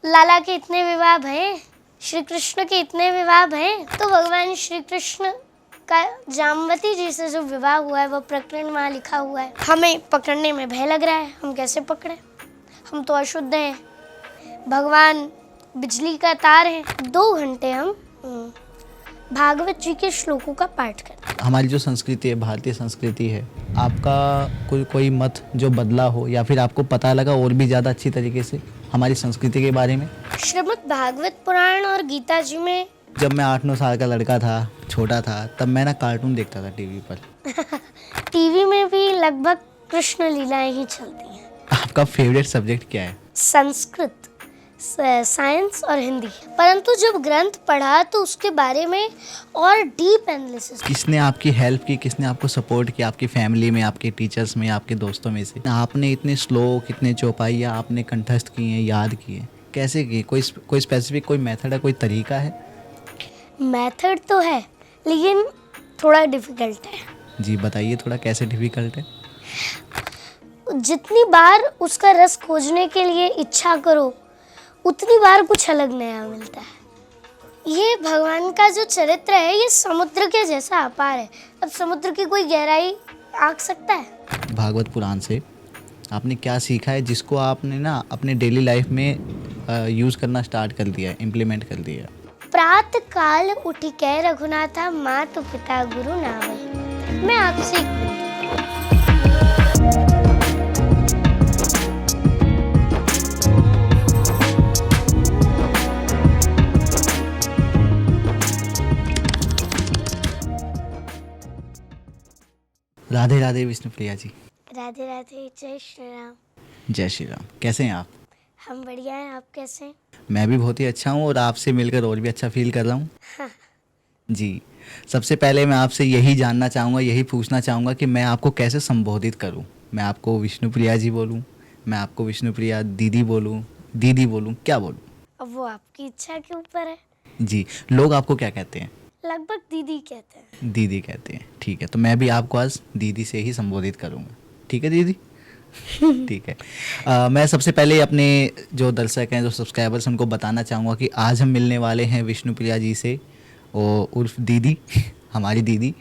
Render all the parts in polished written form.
लाला के इतने विवाह भये, श्री कृष्ण के इतने विवाह भये, तो भगवान श्री कृष्ण का जामवती जी से जो विवाह हुआ है वो प्रकरण वहाँ लिखा हुआ है। हमें पकड़ने में भय लग रहा है, हम कैसे पकड़े, हम तो अशुद्ध हैं, भगवान बिजली का तार है। 2 घंटे हम भागवत जी के श्लोकों का पाठ करते हैं। हमारी जो संस्कृति है, भारतीय संस्कृति है, आपका कोई मत जो बदला हो या फिर आपको पता लगा और भी ज़्यादा अच्छी तरीके से हमारी संस्कृति के बारे में? श्रीमद् भागवत पुराण और गीता जी में जब मैं 8-9 साल का लड़का था, छोटा था, तब मैं ना कार्टून देखता था टीवी पर। टीवी में भी लगभग कृष्ण लीलाएं ही चलती हैं। आपका फेवरेट सब्जेक्ट क्या है? संस्कृत, साइंस और हिंदी। परंतु जब ग्रंथ पढ़ा तो उसके बारे में और डीप एनालिसिस। किसने आपकी हेल्प की, किसने आपको सपोर्ट किया, आपकी फैमिली में, आपके टीचर्स में, आपके दोस्तों में से? आपने इतने श्लोक, इतने चौपाइयाँ आपने कंठस्थ किए हैं, याद किए, कैसे किए? कोई स्पेसिफिक कोई मेथड है, कोई तरीका है? मेथड तो है लेकिन थोड़ा डिफिकल्ट है। जी बताइए थोड़ा, कैसे डिफिकल्ट है? जितनी बार उसका रस खोजने के लिए इच्छा करो उतनी बार कुछ अलग नया मिलता है। ये भगवान का जो चरित्र है ये समुद्र के जैसा अपार है। अब समुद्र की कोई गहराई आंक सकता है? भागवत पुराण से आपने क्या सीखा है जिसको आपने ना अपने डेली लाइफ में यूज़ करना स्टार्ट कर दिया है, इम्प्लीमेंट कर दिया है? प्रातः काल उठ के रघुनाथा मातु पिता गुरु नावै। मैं आपसे राधे राधे विष्णुप्रिया जी। राधे राधे, जय श्री राम। जय श्री राम। कैसे हैं आप? हम बढ़िया हैं, आप कैसे हैं? मैं भी बहुत ही अच्छा हूँ और आपसे मिलकर और भी अच्छा फील कर रहा हूँ। हाँ। जी, सबसे पहले मैं आपसे यही जानना चाहूँगा, यही पूछना चाहूँगा कि मैं आपको कैसे संबोधित करूँ? मैं आपको विष्णुप्रिया जी बोलूँ, मैं आपको विष्णुप्रिया दीदी बोलूँ, क्या बोलूँ? अब वो आपकी इच्छा के ऊपर है। जी, लोग आपको क्या कहते हैं? लगभग दीदी कहते हैं। दीदी कहते हैं, ठीक है। तो मैं भी आपको आज दीदी से ही संबोधित करूँगा, ठीक है दीदी? ठीक है। मैं सबसे पहले अपने जो दर्शक हैं, जो सब्सक्राइबर्स, उनको बताना चाहूँगा कि आज हम मिलने वाले हैं विष्णुप्रिया जी से, और उर्फ दीदी, हमारी दीदी।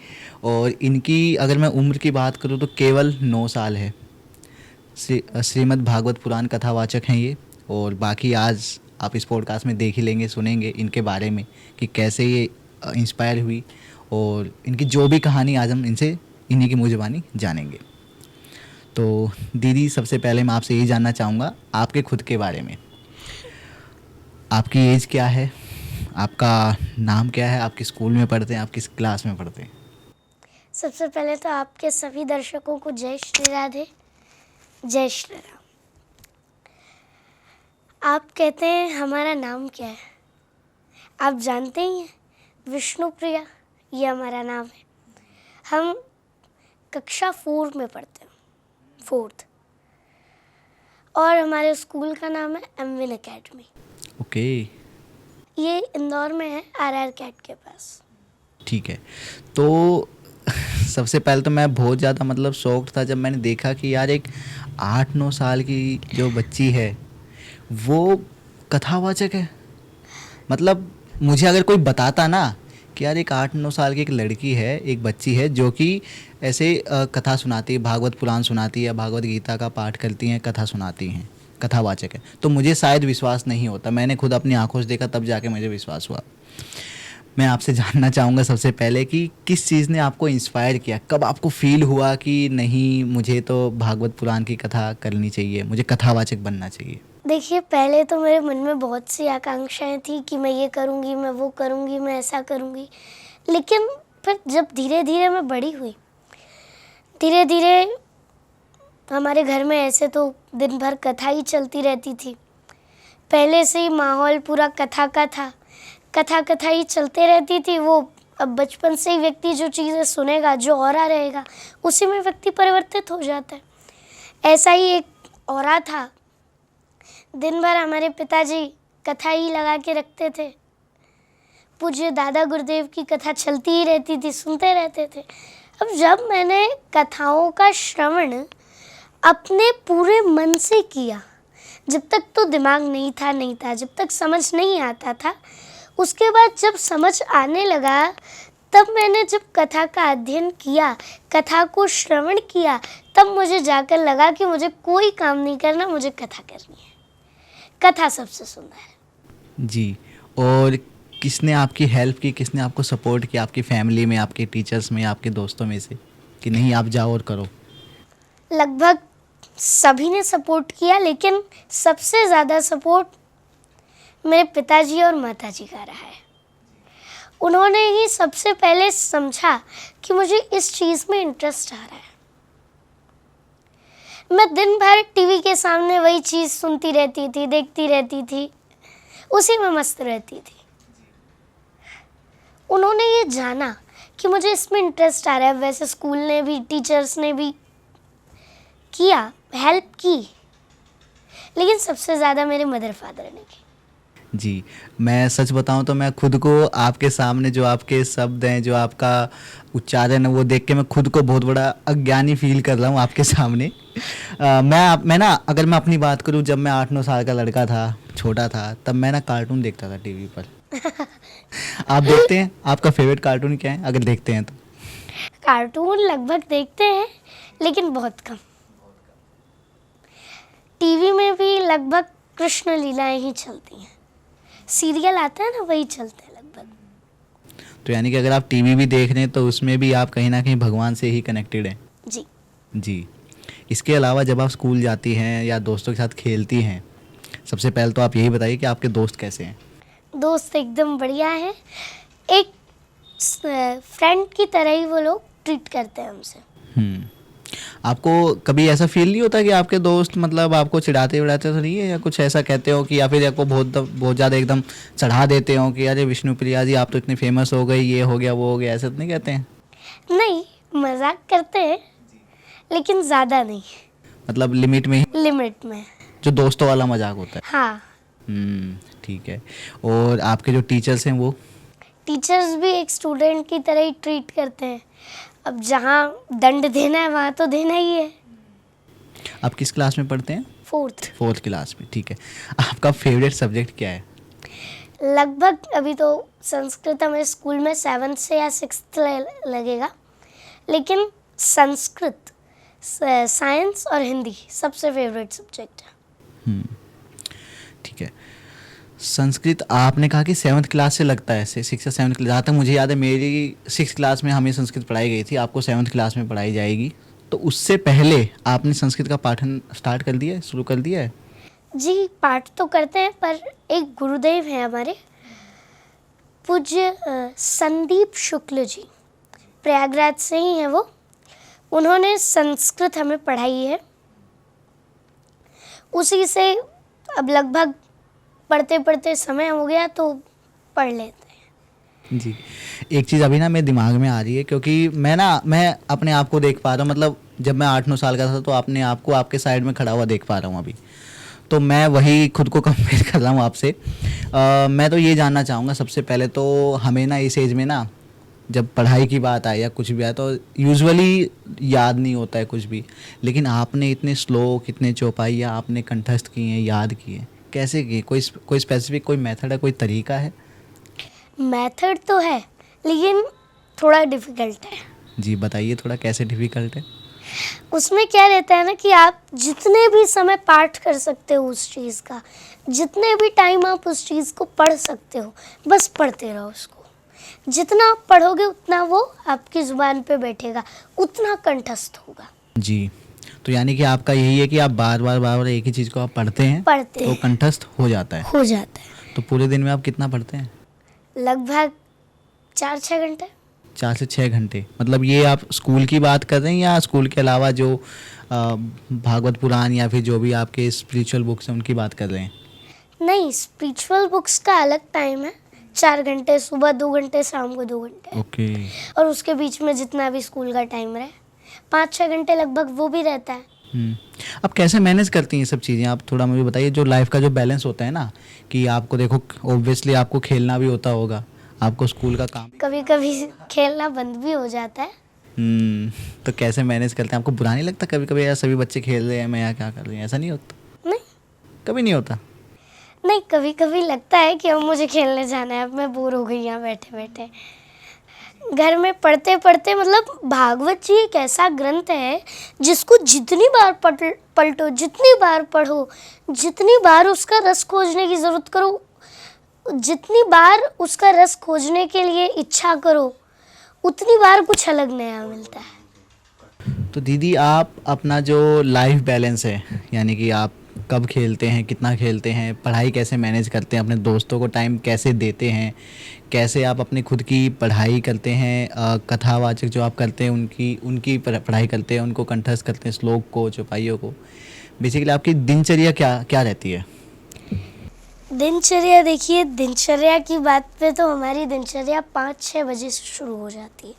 और इनकी अगर मैं उम्र की बात करूँ तो केवल 9 साल है। श्रीमद् भागवत पुराण कथावाचक हैं ये। और बाकी आज आप इस पॉडकास्ट में देख ही लेंगे, सुनेंगे इनके बारे में कि कैसे ये इंस्पायर हुई, और इनकी जो भी कहानी आज हम इनसे, इन्हीं की मुँह ज़बानी जानेंगे। तो दीदी, सबसे पहले मैं आपसे यही जानना चाहूँगा आपके खुद के बारे में। आपकी एज क्या है, आपका नाम क्या है, आप किस स्कूल में पढ़ते हैं, आप किस क्लास में पढ़ते हैं? सबसे पहले तो आपके सभी दर्शकों को जय श्री राधे, जय श्री राम। आप कहते हैं हमारा नाम क्या है? आप जानते ही हैं, विष्णुप्रिया ये हमारा नाम है। हम कक्षा 4 में पढ़ते हैं, 4th, और हमारे स्कूल का नाम है एमविन एकेडमी। ओके, ये इंदौर में है, आरआर कैट के पास। ठीक है। तो सबसे पहले तो मैं बहुत ज़्यादा मतलब शॉक्ड था जब मैंने देखा कि यार एक 8-9 साल की जो बच्ची है वो कथावाचक है। मतलब मुझे अगर कोई बताता ना कि यार एक 8-9 साल की एक लड़की है, एक बच्ची है जो कि ऐसे कथा सुनाती है, भागवत पुराण सुनाती है, भागवत गीता का पाठ करती हैं, कथा सुनाती हैं, कथावाचक है, तो मुझे शायद विश्वास नहीं होता। मैंने खुद अपनी आंखों से देखा, तब जाके मुझे विश्वास हुआ। मैं आपसे जानना चाहूँगा सबसे पहले कि किस चीज़ ने आपको इंस्पायर किया? कब आपको फील हुआ कि नहीं, मुझे तो भागवत पुराण की कथा करनी चाहिए, मुझे कथावाचक बनना चाहिए? देखिए, पहले तो मेरे मन में बहुत सी आकांक्षाएं थी कि मैं ये करूँगी, मैं वो करूँगी, मैं ऐसा करूँगी। लेकिन फिर जब धीरे धीरे मैं बड़ी हुई, धीरे धीरे हमारे घर में ऐसे तो दिन भर कथा ही चलती रहती थी। पहले से ही माहौल पूरा कथा का था, कथा ही चलते रहती थी। वो अब बचपन से ही व्यक्ति जो चीज़ें सुनेगा, जो ऑरा रहेगा, उसी में व्यक्ति परिवर्तित हो जाता है। ऐसा ही एक ऑरा था। दिन भर हमारे पिताजी कथा ही लगा के रखते थे। पूज्य दादा गुरुदेव की कथा चलती ही रहती थी, सुनते रहते थे। अब जब मैंने कथाओं का श्रवण अपने पूरे मन से किया, जब तक तो दिमाग नहीं था, जब तक समझ नहीं आता था। उसके बाद जब समझ आने लगा, तब मैंने जब कथा का अध्ययन किया, कथा को श्रवण किया, तब मुझे जाकर लगा कि मुझे कोई काम नहीं करना, मुझे कथा करनी है। कथा सबसे सुंदर है। जी। और किसने आपकी हेल्प की, किसने आपको सपोर्ट किया, आपकी फैमिली में, आपके टीचर्स में, आपके दोस्तों में से, कि नहीं आप जाओ और करो? लगभग सभी ने सपोर्ट किया, लेकिन सबसे ज़्यादा सपोर्ट मेरे पिताजी और माताजी का रहा है। उन्होंने ही सबसे पहले समझा कि मुझे इस चीज़ में इंटरेस्ट आ रहा है। मैं दिन भर टीवी के सामने वही चीज़ सुनती रहती थी, देखती रहती थी, उसी में मस्त रहती थी। उन्होंने ये जाना कि मुझे इसमें इंटरेस्ट आ रहा है। वैसे स्कूल ने भी, टीचर्स ने भी किया, हेल्प की, लेकिन सबसे ज़्यादा मेरे मदर फादर ने की। जी, मैं सच बताऊं तो मैं खुद को आपके सामने, जो आपके शब्द हैं, जो आपका उच्चारण है, वो देख के मैं खुद को बहुत बड़ा अज्ञानी फील कर रहा हूँ आपके सामने। मैं ना, अगर मैं अपनी बात करूँ, जब मैं 8-9 साल का लड़का था, छोटा था, तब मैं ना कार्टून देखता था टीवी पर। आप देखते हैं? आपका फेवरेट कार्टून क्या है, अगर देखते हैं तो? कार्टून लगभग देखते हैं, लेकिन बहुत कम। टीवी में भी लगभग कृष्ण लीलाएं ही चलती हैं। सीरियल आता है ना, वही चलते हैं लगभग। तो यानी कि अगर आप टीवी भी देख रहे हैं तो उसमें भी आप कहीं ना कहीं भगवान से ही कनेक्टेड हैं? जी। जी। इसके अलावा जब आप स्कूल जाती हैं या दोस्तों के साथ खेलती हैं, सबसे पहले तो आप यही बताइए कि आपके दोस्त कैसे हैं? दोस्त एकदम बढ़िया है। एक फ्रेंड की तरह ही वो लोग ट्रीट करते हैं हमसे। आपको कभी ऐसा फील नहीं होता कि आपके दोस्त मतलब आपको चिढ़ाते विढ़ाते तो नहीं है, या कुछ ऐसा कहते हो कि, या फिर आपको बहुत ज़्यादा एकदम चढ़ा देते हो कि अरे विष्णुप्रिया जी आप तो इतनी फेमस हो गई, ये हो गया वो हो गया, ऐसा तो नहीं कहते हैं? नहीं, मजाक करते हैं, लेकिन ज़्यादा नहीं, मतलब लिमिट में ही, लिमिट में। जो दोस्तों वाला मजाक होता है। हाँ। ठीक है। और आपके जो टीचर्स हैं वो? टीचर्स भी एक स्टूडेंट की तरह ही ट्रीट करते हैं। अब जहाँ दंड देना है वहाँ तो देना ही है। आप किस क्लास में पढ़ते हैं? 4th क्लास में, ठीक है। आपका फेवरेट सब्जेक्ट क्या है? लगभग अभी तो संस्कृत हमें स्कूल में 7th से या 6th लगेगा, लेकिन संस्कृत, साइंस और हिंदी सबसे फेवरेट सब्जेक्ट है। ठीक है। संस्कृत आपने कहा कि 7th क्लास से लगता है, 6 या 7th क्लास, जहाँ तक मुझे याद है मेरी 6th क्लास में हमें संस्कृत पढ़ाई गई थी, आपको 7th क्लास में पढ़ाई जाएगी। तो उससे पहले आपने संस्कृत का पाठन स्टार्ट कर दिया है, शुरू कर दिया है? जी, पाठ तो करते हैं, पर एक गुरुदेव हैं हमारे, पूज्य संदीप शुक्ल जी, प्रयागराज से ही हैं वो। उन्होंने संस्कृत हमें पढ़ाई है, उसी से अब लगभग पढ़ते पढ़ते समय हो गया तो पढ़ लेते हैं। जी। एक चीज़ अभी ना मेरे दिमाग में आ रही है, क्योंकि मैं अपने आप को देख पा रहा हूँ, मतलब जब मैं 8-9 साल का था तो अपने आप को आपके साइड में खड़ा हुआ देख पा रहा हूँ अभी, तो मैं वही खुद को कंपेयर कर रहा हूँ आपसे। मैं तो ये जानना चाहूँगा सबसे पहले तो, हमें ना इस एज में ना, जब पढ़ाई की बात आए या कुछ भी आए तो यूजुअली याद नहीं होता है कुछ भी, लेकिन आपने इतने श्लोक, इतने चौपाइयाँ आपने कंठस्थ किए हैं, याद किए, कैसे किए? कोई स्पेसिफिक कोई मेथड है, कोई तरीका है? मेथड तो है, लेकिन थोड़ा डिफिकल्ट है। जी बताइए थोड़ा, कैसे डिफ़िकल्ट है? उसमें क्या रहता है ना कि आप जितने भी समय पाठ कर सकते हो उस चीज़ का, जितने भी टाइम आप उस चीज़ को पढ़ सकते हो, बस पढ़ते रहो उसको। जितना आप पढ़ोगे उतना वो आपकी ज़ुबान पे बैठेगा, उतना कंठस्थ होगा। जी। तो यानी कि आपका यही है कि आप बार बार एक ही चीज़ को आप पढ़ते हैं तो कंठस्थ हो जाता है? हो जाता है। तो पूरे दिन में आप कितना पढ़ते हैं? लगभग 4-6 घंटे। 4 से 6 घंटे। मतलब ये आप स्कूल की बात कर रहे हैं या स्कूल के अलावा जो भागवत पुराण या फिर जो भी आपके स्पिरिचुअल बुक्स हैं उनकी बात कर रहे हैं? नहीं, स्पिरिचुअल बुक्स का अलग टाइम है, 4 घंटे सुबह, 2 घंटे शाम को, 2 घंटे। ओके। और उसके बीच में जितना भी स्कूल का टाइम रहे, 5-6 घंटे लगभग वो भी रहता है। अब कैसे मैनेज करती हैं ये सब चीज़ें, आप थोड़ा मुझे बताइए। जो लाइफ का जो बैलेंस होता है ना, कि आपको देखो ऑब्वियसली आपको खेलना भी होता होगा, आपको स्कूल का काम, कभी कभी खेलना बंद भी हो जाता है। तो कैसे मैनेज करते हैं? आपको बुरा नहीं लगता कभी कभी यार सभी बच्चे खेल रहे हैं, मैं यहाँ क्या कर रही हूँ, ऐसा नहीं होता? नहीं, कभी नहीं होता? नहीं, कभी कभी लगता है कि अब मुझे खेलने जाना है, अब मैं बोर हो गई यहाँ बैठे बैठे। घर में पढ़ते पढ़ते मतलब भागवत जी एक ऐसा ग्रंथ है जिसको जितनी बार पलटो, जितनी बार पढ़ो, जितनी बार उसका रस खोजने की ज़रूरत करो, जितनी बार उसका रस खोजने के लिए इच्छा करो, उतनी बार कुछ अलग नया मिलता है। तो दीदी आप अपना जो लाइफ बैलेंस है, यानी कि आप कब खेलते हैं, कितना खेलते हैं, पढ़ाई कैसे मैनेज करते हैं, अपने दोस्तों को टाइम कैसे देते हैं, कैसे आप अपनी खुद की पढ़ाई करते हैं, कथावाचक जो आप करते हैं उनकी उनकी पढ़ाई करते हैं, उनको कंठस्थ करते हैं, श्लोक को, चौपाइयों को, बेसिकली आपकी दिनचर्या क्या क्या रहती है? दिनचर्या देखिए, दिनचर्या की बात पे तो हमारी दिनचर्या 5-6 बजे से शुरू हो जाती है।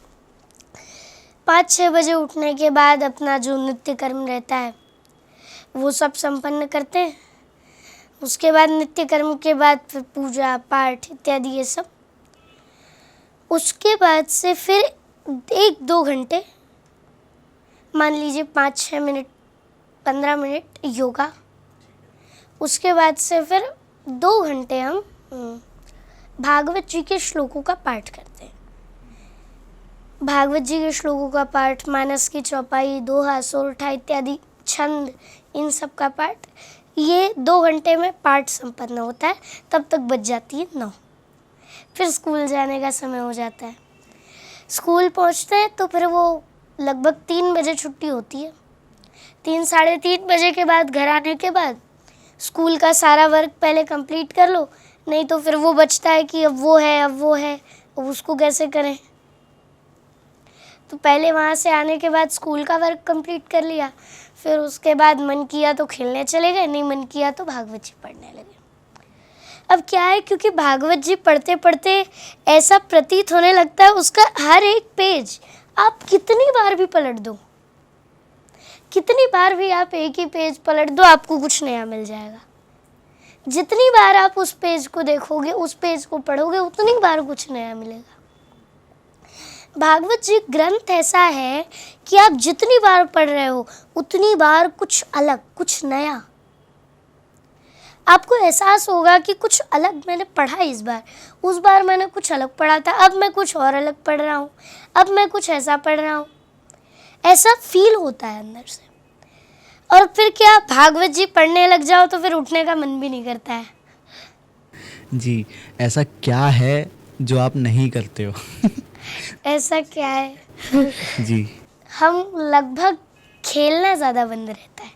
5-6 बजे उठने के बाद अपना जो नित्य कर्म रहता है वो सब संपन्न करते हैं। उसके बाद नित्य कर्म के बाद फिर पूजा पाठ इत्यादि ये सब। उसके बाद से फिर 1-2 घंटे, मान लीजिए 5-6 मिनट, 15 मिनट योगा। उसके बाद से फिर 2 घंटे हम भागवत जी के श्लोकों का पाठ करते हैं। भागवत जी के श्लोकों का पाठ, मानस की चौपाई, दोहा, सोरठा इत्यादि छंद, इन सब का पाठ, ये 2 घंटे में पाठ संपन्न होता है। तब तक बज जाती है 9। फिर स्कूल जाने का समय हो जाता है। स्कूल पहुंचते हैं तो फिर वो लगभग 3 बजे छुट्टी होती है। 3 साढ़े 3 बजे के बाद घर आने के बाद स्कूल का सारा वर्क पहले कंप्लीट कर लो, नहीं तो फिर वो बचता है कि अब वो है, अब उसको कैसे करें। तो पहले वहाँ से आने के बाद स्कूल का वर्क कंप्लीट कर लिया, फिर उसके बाद मन किया तो खेलने चले गए, नहीं मन किया तो भागवत जी पढ़ने लगे। अब क्या है, क्योंकि भागवत जी पढ़ते पढ़ते ऐसा प्रतीत होने लगता है उसका हर एक पेज आप कितनी बार भी पलट दो, कितनी बार भी आप एक ही पेज पलट दो, आपको कुछ नया मिल जाएगा। जितनी बार आप उस पेज को देखोगे, उस पेज को पढ़ोगे, उतनी बार कुछ नया मिलेगा। भागवत जी ग्रंथ ऐसा है कि आप जितनी बार पढ़ रहे हो उतनी बार कुछ अलग, कुछ नया आपको एहसास होगा कि कुछ अलग मैंने पढ़ा इस बार, उस बार मैंने कुछ अलग पढ़ा था, अब मैं कुछ और अलग पढ़ रहा हूँ, अब मैं कुछ ऐसा पढ़ रहा हूँ। ऐसा फील होता है अंदर से। और फिर क्या, भागवत जी पढ़ने लग जाओ तो फिर उठने का मन भी नहीं करता है। जी, ऐसा क्या है जो आप नहीं करते हो? ऐसा क्या है? जी। हम लगभग खेलना ज़्यादा बंद रहता है,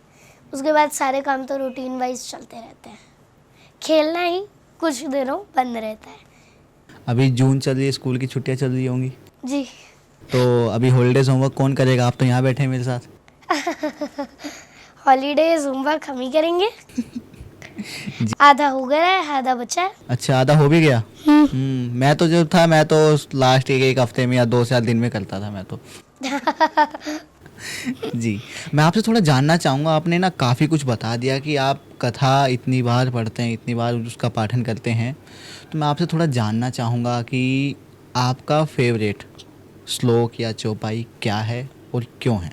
उसके बाद सारे काम तो रूटीन वाइज चलते रहते हैं। खेलना ही कुछ दिनों बंद रहता है। अभी जून चल रही है, स्कूल की छुट्टियां चल रही होंगी, जी। तो अभी हॉलीडेज होमवर्क कौन करेगा? आप तो यहाँ बैठे हैं मेरे साथ। हॉलीडेज होमवर्क हम ही करेंगे। आधा हो गया है, आधा बचा है। अच्छा, आधा हो भी गया। मैं तो जो था, मैं तो लास्ट एक हफ्ते में या 2 से 4 दिन में करता था मैं तो। जी, मैं आपसे थोड़ा जानना चाहूँगा, आपने ना काफ़ी कुछ बता दिया कि आप कथा इतनी बार पढ़ते हैं, इतनी बार उसका पाठन करते हैं, तो मैं आपसे थोड़ा जानना चाहूँगा कि आपका फेवरेट श्लोक या चौपाई क्या है और क्यों है?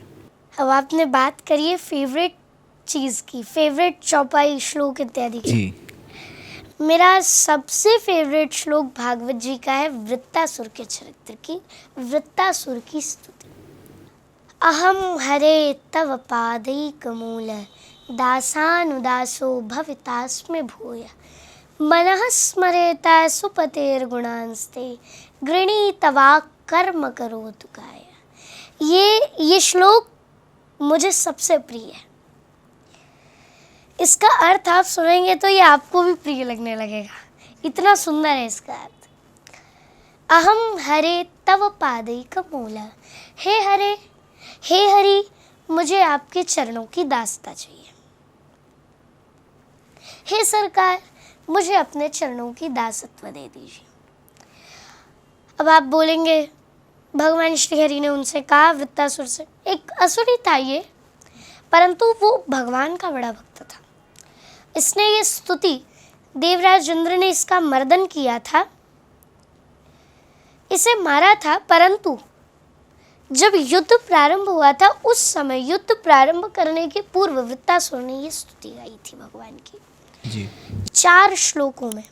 अब आपने बात करी है फेवरेट चीज़ की, फेवरेट चौपाई, श्लोक इत्यादि की। जी। मेरा सबसे फेवरेट श्लोक भागवत जी का है वृत्तासुर के चरित्र की, वृत्तासुर की स्तुति। अहम हरे तव पादैकमूल दासानुदासो भवितास्मि भूय मनः स्मरेता सुपतेर्गुणांस्ते गृणीतवा कर्म करोतु काय। ये श्लोक मुझे सबसे प्रिय है। इसका अर्थ आप सुनेंगे तो ये आपको भी प्रिय लगने लगेगा, इतना सुंदर है इसका अर्थ। अहम हरे तव पादैकमूल, हे हरे, हे हरि, मुझे आपके चरणों की दासता चाहिए। हे सरकार, मुझे अपने चरणों की दासत्व दे दीजिए। अब आप बोलेंगे भगवान श्री हरि ने उनसे कहा, वृत्तासुर से, एक असुर ही था ये, परंतु वो भगवान का बड़ा भक्त था। इसने ये स्तुति, देवराज इंद्र ने इसका मर्दन किया था, इसे मारा था, परंतु जब युद्ध प्रारंभ हुआ था उस समय युद्ध प्रारंभ करने के पूर्व वृत्तासुर ने ये स्तुति गाई थी भगवान की। जी 4 श्लोकों में।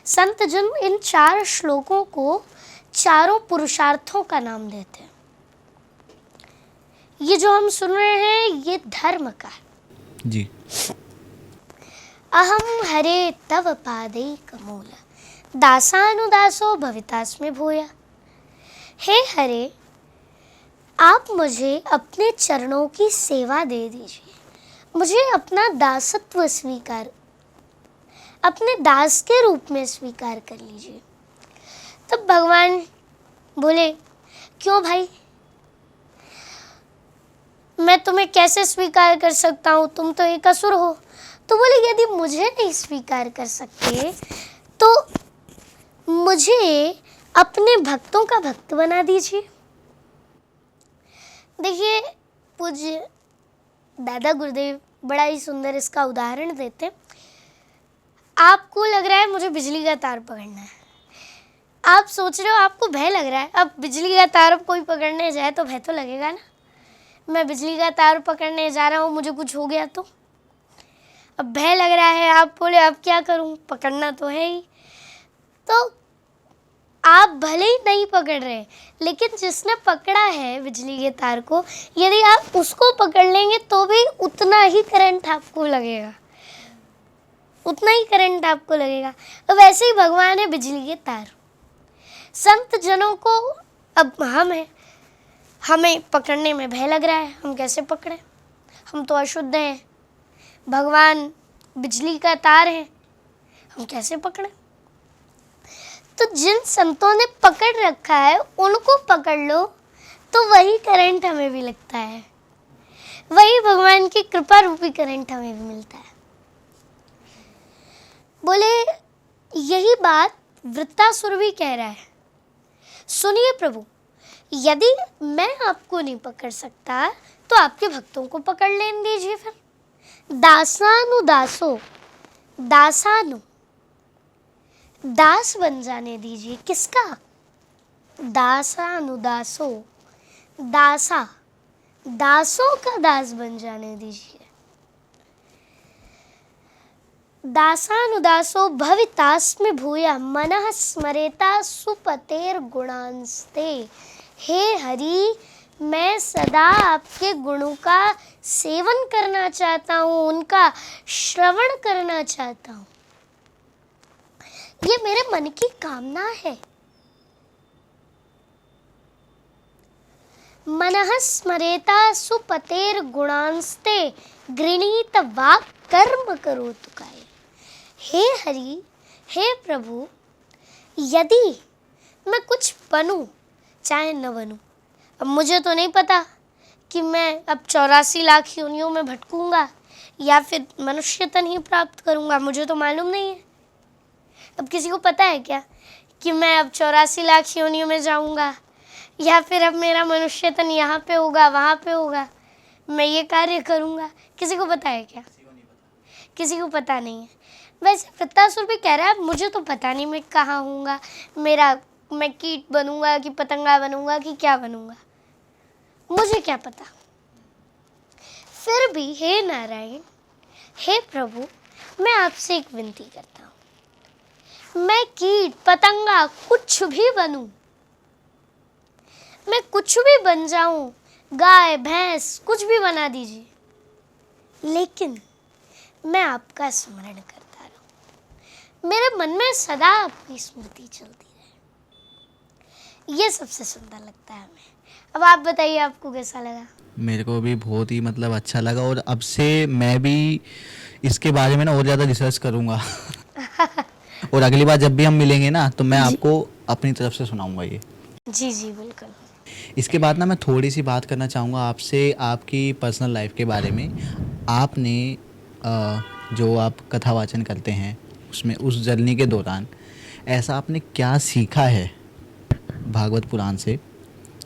संत जन इन 4 श्लोकों को चारों पुरुषार्थों का नाम देते हैं। ये जो हम सुन रहे हैं ये धर्म का है। जी अहम हरे तव पादैकमूल दासानुदासो भवितास्मि भूया। हे हरे, आप मुझे अपने चरणों की सेवा दे दीजिए, मुझे अपना दासत्व स्वीकार, अपने दास के रूप में स्वीकार कर लीजिए। तब भगवान बोले, क्यों भाई, मैं तुम्हें कैसे स्वीकार कर सकता हूँ, तुम तो एक असुर हो। तो बोले, यदि मुझे नहीं स्वीकार कर सकते तो मुझे अपने भक्तों का भक्त बना दीजिए। देखिए, पूज्य दादा गुरुदेव बड़ा ही सुंदर इसका उदाहरण देते हैं। आपको लग रहा है मुझे बिजली का तार पकड़ना है, आप सोच रहे हो, आपको भय लग रहा है। अब बिजली का तार कोई पकड़ने जाए तो भय तो लगेगा ना। मैं बिजली का तार पकड़ने जा रहा हूँ, मुझे कुछ हो गया तो अब भय लग रहा है। आप बोले, अब क्या करूँ, पकड़ना तो है ही। तो आप भले ही नहीं पकड़ रहे, लेकिन जिसने पकड़ा है बिजली के तार को, यदि आप उसको पकड़ लेंगे तो भी उतना ही करंट आपको लगेगा, उतना ही करंट आपको लगेगा। तो वैसे ही भगवान है बिजली के तार। संत जनों को, अब हम हैं, हमें पकड़ने में भय लग रहा है, हम कैसे पकड़ें, हम तो अशुद्ध हैं। भगवान बिजली का तार है, हम कैसे पकड़ें। तो जिन संतों ने पकड़ रखा है उनको पकड़ लो तो वही करंट हमें भी लगता है, वही भगवान की कृपा रूपी करंट हमें भी मिलता है। बोले, यही बात वृत्तासुर भी कह रहा है। सुनिए प्रभु, यदि मैं आपको नहीं पकड़ सकता तो आपके भक्तों को पकड़ लेने दीजिए। फिर दासानुदासो, दासानु, दास बन जाने दीजिए। किसका? दासानुदासो, दासा, दासों का दास बन जाने दीजिए। दासानुदासो भवितास्मि भूया मनः स्मरेता सुपतेर गुणांस्ते। हे हरि, मैं सदा आपके गुणों का सेवन करना चाहता हूँ, उनका श्रवण करना चाहता हूँ। ये मेरे मन की कामना है। मनः स्मरेता सुपतेर गुणांस्ते गृणीत वाक् कर्म करोतु काय। हे हरि, हे प्रभु, यदि मैं कुछ बनूं चाहे न बनूं, अब मुझे तो नहीं पता कि मैं अब 84 लाख योनियों में भटकूंगा या फिर मनुष्य तन ही प्राप्त करूंगा, मुझे तो मालूम नहीं है। अब किसी को पता है क्या कि मैं अब 84 लाख योनियों में जाऊंगा या फिर अब मेरा मनुष्य तन यहाँ पे होगा, वहाँ पे होगा, मैं ये कार्य करूंगा? किसी को पता है क्या? किसी को पता नहीं है। वैसे वृत्तासुर भी कह रहा है, मुझे तो पता नहीं मैं कहाँ हूँगा, मैं कीट बनूंगा कि पतंगा बनूंगा कि क्या बनूंगा, मुझे क्या पता। फिर भी हे नारायण, हे प्रभु, मैं आपसे एक विनती करता हूँ, मैं कीट पतंगा कुछ भी बनूं, मैं कुछ भी बन जाऊं, गाय भैंस कुछ भी बना दीजिए, लेकिन मैं आपका स्मरण करता रहूं, मेरे मन में सदा आपकी स्मृति चलती रहे। ये सबसे सुंदर लगता है हमें। अब आप बताइए, आपको कैसा लगा? मेरे को भी बहुत ही मतलब अच्छा लगा, और अब से मैं भी इसके बारे में ना और ज़्यादा रिसर्च करूँगा और अगली बार जब भी हम मिलेंगे ना तो मैं आपको अपनी तरफ से सुनाऊंगा ये। जी जी बिल्कुल। इसके बाद ना मैं थोड़ी सी बात करना चाहूँगा आपसे, आपकी पर्सनल लाइफ के बारे में। आपने जो आप कथा वाचन करते हैं उसमें, उस जर्नी के दौरान ऐसा आपने क्या सीखा है भागवत पुराण से,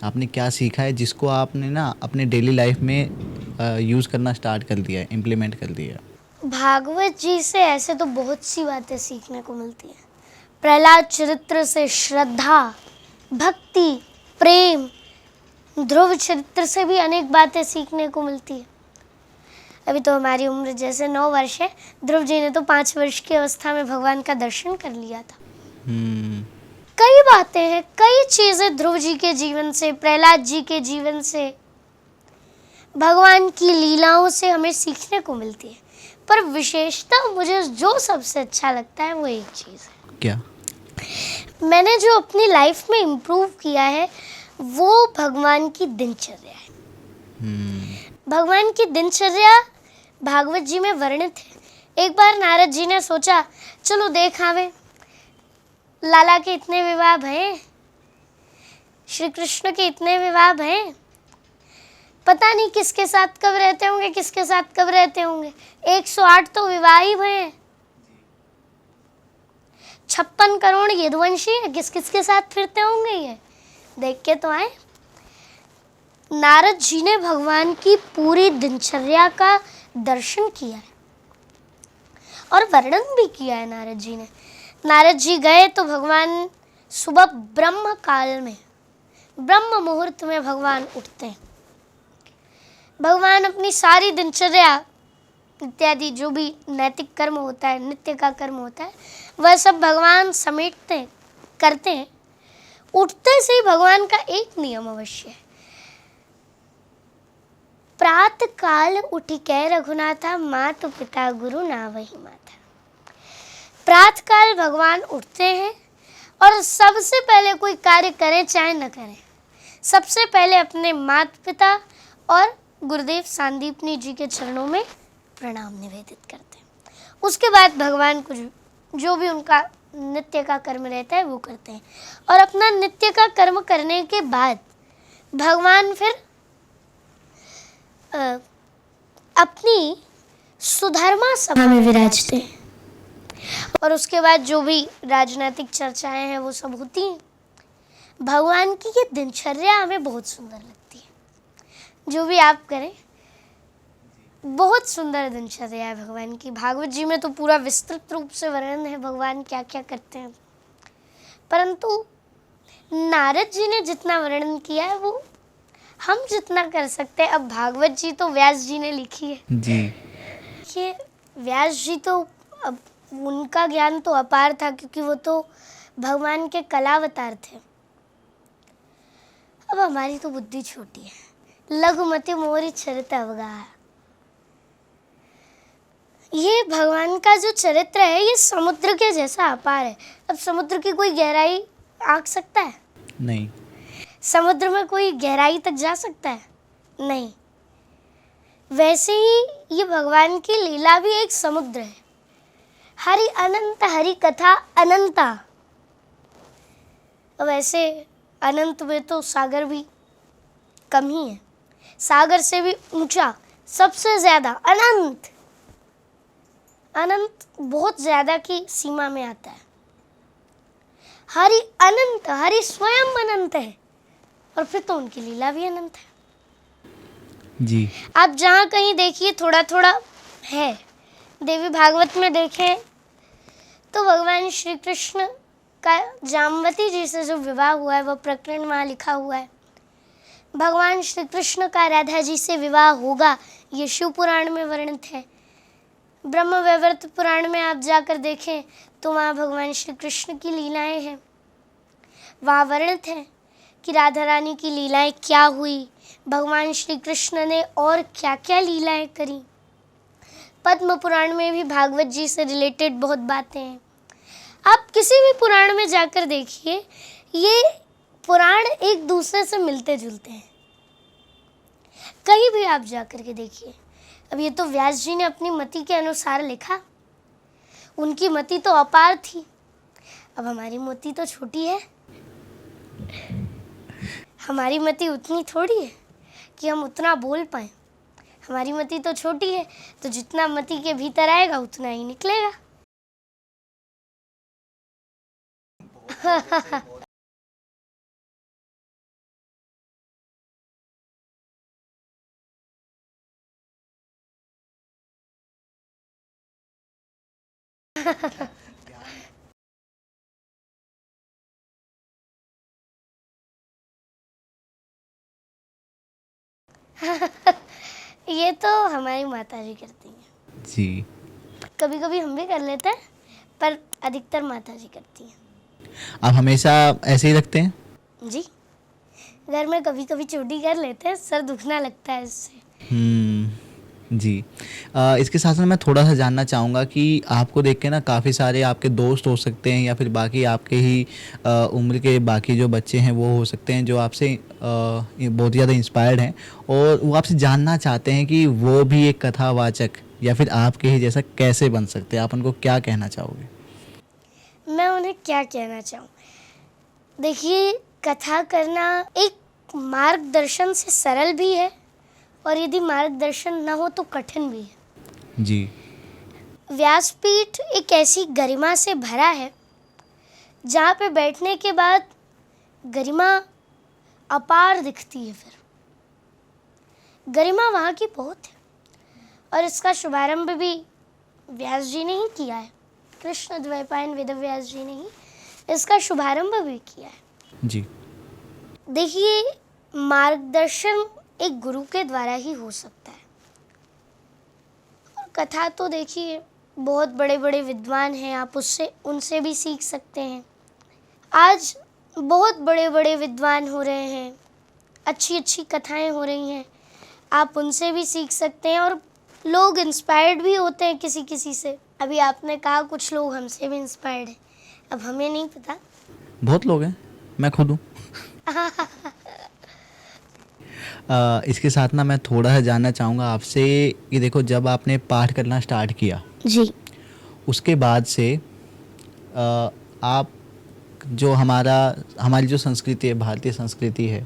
आपने क्या सीखा है जिसको आपने ना अपने डेली लाइफ में यूज़ करना स्टार्ट कर दिया है, इम्प्लीमेंट कर दिया है? भागवत जी से ऐसे तो बहुत सी बातें सीखने को मिलती हैं। प्रहलाद चरित्र से श्रद्धा, भक्ति, प्रेम, ध्रुव चरित्र से भी अनेक बातें सीखने को मिलती है। अभी तो हमारी उम्र जैसे 9 वर्ष है, ध्रुव जी ने तो 5 वर्ष की अवस्था में भगवान का दर्शन कर लिया था। हम्म, कई बातें हैं, कई चीजें ध्रुव जी के जीवन से, प्रहलाद जी के जीवन से, भगवान की लीलाओं से हमें सीखने को मिलती है। पर विशेषता मुझे जो सबसे अच्छा लगता है वो एक चीज़ है। क्या? मैंने जो अपनी लाइफ में इम्प्रूव किया है वो भगवान की दिनचर्या है। भगवान की दिनचर्या भागवत जी में वर्णित है। एक बार नारद जी ने सोचा, चलो देख आवे, लाला के इतने विवाह भये, श्री कृष्ण के इतने विवाह भये, पता नहीं किसके साथ कब रहते होंगे, किसके साथ कब रहते होंगे। 108 तो विवाह ही भये, 56 करोड़ यदुवंशी है, किस किस के साथ फिरते होंगे ये, देख के तो आए। नारद जी ने भगवान की पूरी दिनचर्या का दर्शन किया है और वर्णन भी किया है नारद जी ने। नारद जी गए तो भगवान सुबह ब्रह्म काल में, ब्रह्म मुहूर्त में भगवान उठते हैं। भगवान अपनी सारी दिनचर्या इत्यादि जो भी नैतिक कर्म होता है, नित्य का कर्म होता है, वह सब भगवान समेटते हैं, करते हैं। उठते से ही भगवान का एक नियम अवश्य है, प्रात काल उठ के रघुनाथा, मात पिता गुरु नावहि माता। प्रात काल भगवान उठते हैं और सबसे पहले कोई कार्य करें चाहे न करें, सबसे पहले अपने माता पिता और गुरुदेव सांदीपनी जी के चरणों में प्रणाम निवेदित करते हैं। उसके बाद भगवान को जो भी उनका नित्य का कर्म रहता है वो करते हैं। और अपना नित्य का कर्म करने के बाद भगवान फिर अपनी सुधर्मा सभा में विराजते हैं। और उसके बाद जो भी राजनीतिक चर्चाएं हैं वो सब होती हैं। भगवान की ये दिनचर्या हमें बहुत सुंदर लगती है। जो भी आप करें, बहुत सुंदर दिनचर्या है भगवान की। भागवत जी में तो पूरा विस्तृत रूप से वर्णन है भगवान क्या क्या करते हैं, परंतु नारद जी ने जितना वर्णन किया है वो हम जितना कर सकते हैं। अब भागवत जी तो व्यास जी ने लिखी है जी। ये व्यास जी तो, अब उनका ज्ञान तो अपार था क्योंकि वो तो भगवान के कलावतार थे। अब हमारी तो बुद्धि छोटी है। लघुमति मोरी चरित अवगाह, ये भगवान का जो चरित्र है ये समुद्र के जैसा अपार है। अब समुद्र की कोई गहराई आंक सकता है? नहीं। समुद्र में कोई गहराई तक जा सकता है? नहीं। वैसे ही ये भगवान की लीला भी एक समुद्र है। हरि अनंत, हरि कथा अनंता। वैसे अनंत में तो सागर भी कम ही है, सागर से भी ऊंचा, सबसे ज्यादा अनंत। अनंत बहुत ज्यादा की सीमा में आता है। हरि अनंत, हरि स्वयं अनंत है और फिर तो उनकी लीला भी अनंत है। जी। आप जहाँ कहीं देखिए थोड़ा थोड़ा है। देवी भागवत में देखें तो भगवान श्री कृष्ण का जामवती जी से जो विवाह हुआ है वह प्रकरण वहाँ लिखा हुआ है। भगवान श्री कृष्ण का राधा जी से विवाह होगा ये शिव पुराण में वर्णित है। ब्रह्म वैवर्त पुराण में आप जाकर देखें तो वहाँ भगवान श्री कृष्ण की लीलाएं हैं। वहाँ वर्णित है कि राधा रानी की लीलाएं क्या हुई, भगवान श्री कृष्ण ने और क्या क्या लीलाएं करी। पद्म पुराण में भी भागवत जी से रिलेटेड बहुत बातें हैं। आप किसी भी पुराण में जाकर देखिए, ये पुराण एक दूसरे से मिलते जुलते हैं। कहीं भी आप जाकर के देखिए। अब ये तो व्यास जी ने अपनी मति के अनुसार लिखा, उनकी मति तो अपार थी। अब हमारी मति तो छोटी है, हमारी मति उतनी थोड़ी है कि हम उतना बोल पाए। हमारी मति तो छोटी है, तो जितना मति के भीतर आएगा उतना ही निकलेगा। ये तो हमारी माता जी करती हैं। जी। कभी कभी हम भी कर लेते हैं, पर अधिकतर माता जी करती हैं। आप हमेशा ऐसे ही रखते हैं? जी, घर में कभी कभी चोटी कर लेते हैं, सर दुखना लगता है इससे। जी। इसके साथ साथ मैं थोड़ा सा जानना चाहूँगा कि आपको देख के ना काफ़ी सारे आपके दोस्त हो सकते हैं या फिर बाकी आपके ही उम्र के बाकी जो बच्चे हैं वो हो सकते हैं जो आपसे ये बहुत ज़्यादा इंस्पायर्ड हैं और वो आपसे जानना चाहते हैं कि वो भी एक कथावाचक या फिर आपके ही जैसा कैसे बन सकते हैं। आप उनको क्या कहना चाहोगे? मैं उन्हें क्या कहना चाहूँ, देखिए, कथा करना एक मार्गदर्शन से सरल भी है और यदि मार्गदर्शन न हो तो कठिन भी है। जी। व्यासपीठ एक ऐसी गरिमा से भरा है जहाँ पे बैठने के बाद गरिमा अपार दिखती है। फिर गरिमा वहाँ की बहुत है और इसका शुभारंभ भी व्यास जी ने ही किया है। कृष्ण द्वैपायन वेद व्यास जी ने ही इसका शुभारंभ भी किया है। जी। देखिए, मार्गदर्शन एक गुरु के द्वारा ही हो सकता है और कथा तो देखिए बहुत बड़े बड़े विद्वान हैं, आप उनसे भी सीख सकते हैं। आज बहुत बड़े बड़े विद्वान हो रहे हैं, अच्छी अच्छी कथाएं हो रही हैं, आप उनसे भी सीख सकते हैं और लोग इंस्पायर्ड भी होते हैं किसी किसी से। अभी आपने कहा कुछ लोग हमसे भी इंस्पायर्ड हैं, अब हमें नहीं पता। बहुत लोग हैं, मैं खुद हूँ। इसके साथ ना मैं थोड़ा सा जानना चाहूँगा आपसे कि देखो जब आपने पाठ करना स्टार्ट किया जी, उसके बाद से आप जो हमारी जो संस्कृति है, भारतीय संस्कृति है,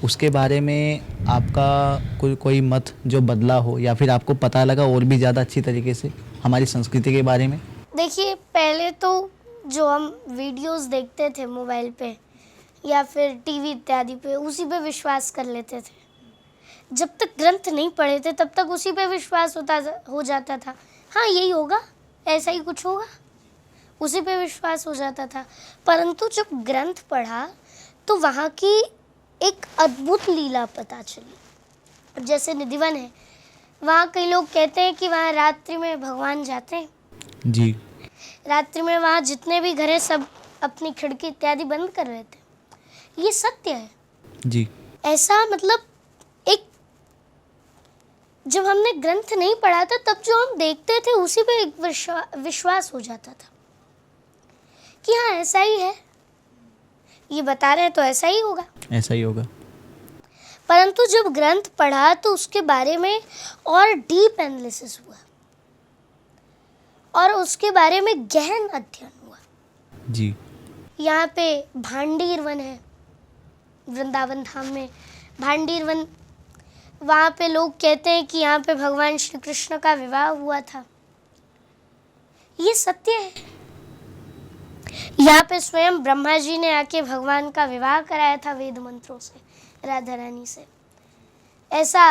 उसके बारे में आपका कोई मत जो बदला हो या फिर आपको पता लगा और भी ज़्यादा अच्छी तरीके से हमारी संस्कृति के बारे में? देखिए, पहले तो जो हम वीडियोस देखते थे मोबाइल पे या फिर टीवी इत्यादि पे, उसी पे विश्वास कर लेते थे। जब तक ग्रंथ नहीं पढ़े थे तब तक उसी पे विश्वास हो जाता था। हाँ, यही होगा, ऐसा ही कुछ होगा, उसी पे विश्वास हो जाता था। परंतु जब ग्रंथ पढ़ा तो वहाँ की एक अद्भुत लीला पता चली। जैसे निधिवन है, वहाँ कई लोग कहते हैं कि वहाँ रात्रि में भगवान जाते हैं। जी। रात्रि में वहाँ जितने भी घर हैं सब अपनी खिड़की इत्यादि बंद कर रहे थे। ये सत्य है। जी। ऐसा मतलब एक, जब हमने ग्रंथ नहीं पढ़ा था तब जो हम देखते थे उसी पे एक विश्वास हो जाता था कि हाँ ऐसा ही है, ये बता रहे हैं तो ऐसा ही होगा। ऐसा ही होगा। परंतु जब ग्रंथ पढ़ा तो उसके बारे में और डीप एनालिसिस हुआ और उसके बारे में गहन अध्ययन हुआ। जी। यहाँ पे भांडीर वन है, वृंदावन धाम में भांडीर वन, वहाँ पे लोग कहते हैं कि यहाँ पे भगवान श्री कृष्ण का विवाह हुआ था। ये सत्य है। यहाँ पे स्वयं ब्रह्मा जी ने आके भगवान का विवाह कराया था वेद मंत्रों से, राधा रानी से। ऐसा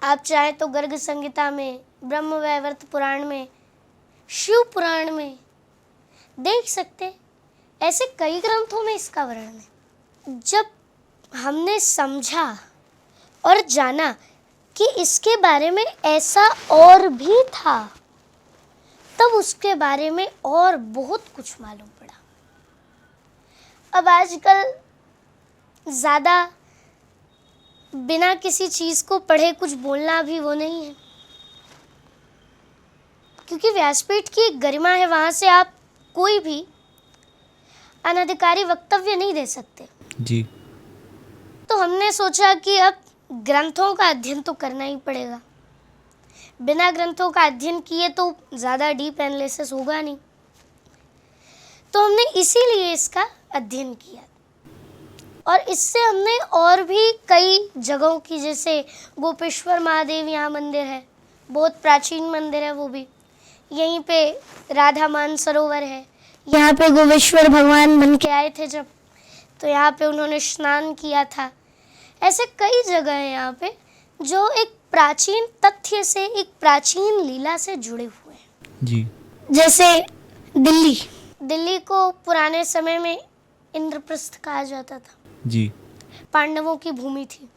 आप चाहे तो गर्ग संहिता में, ब्रह्म वैवर्त पुराण में, शिव पुराण में देख सकते। ऐसे कई ग्रंथों में इसका वर्णन है। जब हमने समझा और जाना कि इसके बारे में ऐसा और भी था, तब उसके बारे में और बहुत कुछ मालूम पड़ा। अब आजकल ज़्यादा बिना किसी चीज़ को पढ़े कुछ बोलना भी वो नहीं है, क्योंकि व्यासपीठ की एक गरिमा है, वहाँ से आप कोई भी अनधिकारी वक्तव्य नहीं दे सकते। जी। तो हमने सोचा कि अब ग्रंथों का अध्ययन तो करना ही पड़ेगा। बिना ग्रंथों का अध्ययन किए तो ज़्यादा डीप एनालिसिस होगा नहीं, तो हमने इसीलिए इसका अध्ययन किया। और इससे हमने और भी कई जगहों की, जैसे गोपेश्वर महादेव यहाँ मंदिर है, बहुत प्राचीन मंदिर है वो भी। यहीं पे राधा मानसरोवर है, यहाँ पे गोपेश्वर भगवान बन के आए थे जब, तो यहाँ पे उन्होंने स्नान किया था। ऐसे कई जगह हैं यहाँ पे जो एक प्राचीन तथ्य से, एक प्राचीन लीला से जुड़े हुए हैं। जी। जैसे दिल्ली को पुराने समय में इंद्रप्रस्थ कहा जाता था। जी। पांडवों की भूमि थी।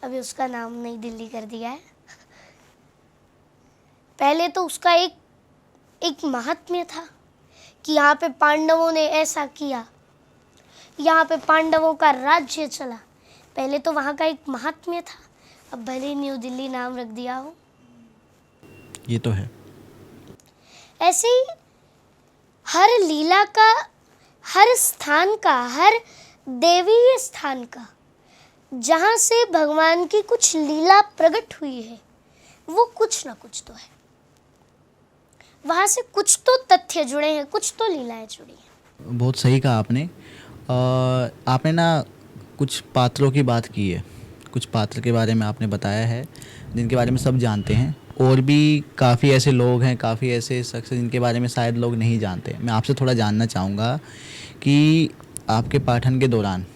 अभी उसका नाम नई दिल्ली कर दिया है। पहले तो उसका एक महात्म्य था कि यहाँ पे पांडवों ने ऐसा किया, यहाँ पे पांडवों का राज्य चला। पहले तो वहाँ का एक महात्म्य था, अब भले ही न्यू दिल्ली नाम रख दिया हो। ये तो है। ऐसे ही हर लीला का, हर स्थान का, हर देवीय स्थान का जहाँ से भगवान की कुछ लीला प्रकट हुई है, वो कुछ ना कुछ तो है। वहाँ से कुछ तो तथ्य जुड़े हैं, कुछ तो लीलाएं जुड़ी हैं। बहुत सही कहा आपने। आपने ना कुछ पात्रों की बात की है, कुछ पात्र के बारे में आपने बताया है जिनके बारे में सब जानते हैं, और भी काफ़ी ऐसे लोग हैं, काफ़ी ऐसे शख्स हैं जिनके बारे में शायद लोग नहीं जानते। मैं आपसे थोड़ा जानना चाहूँगा कि आपके पाठन के दौरान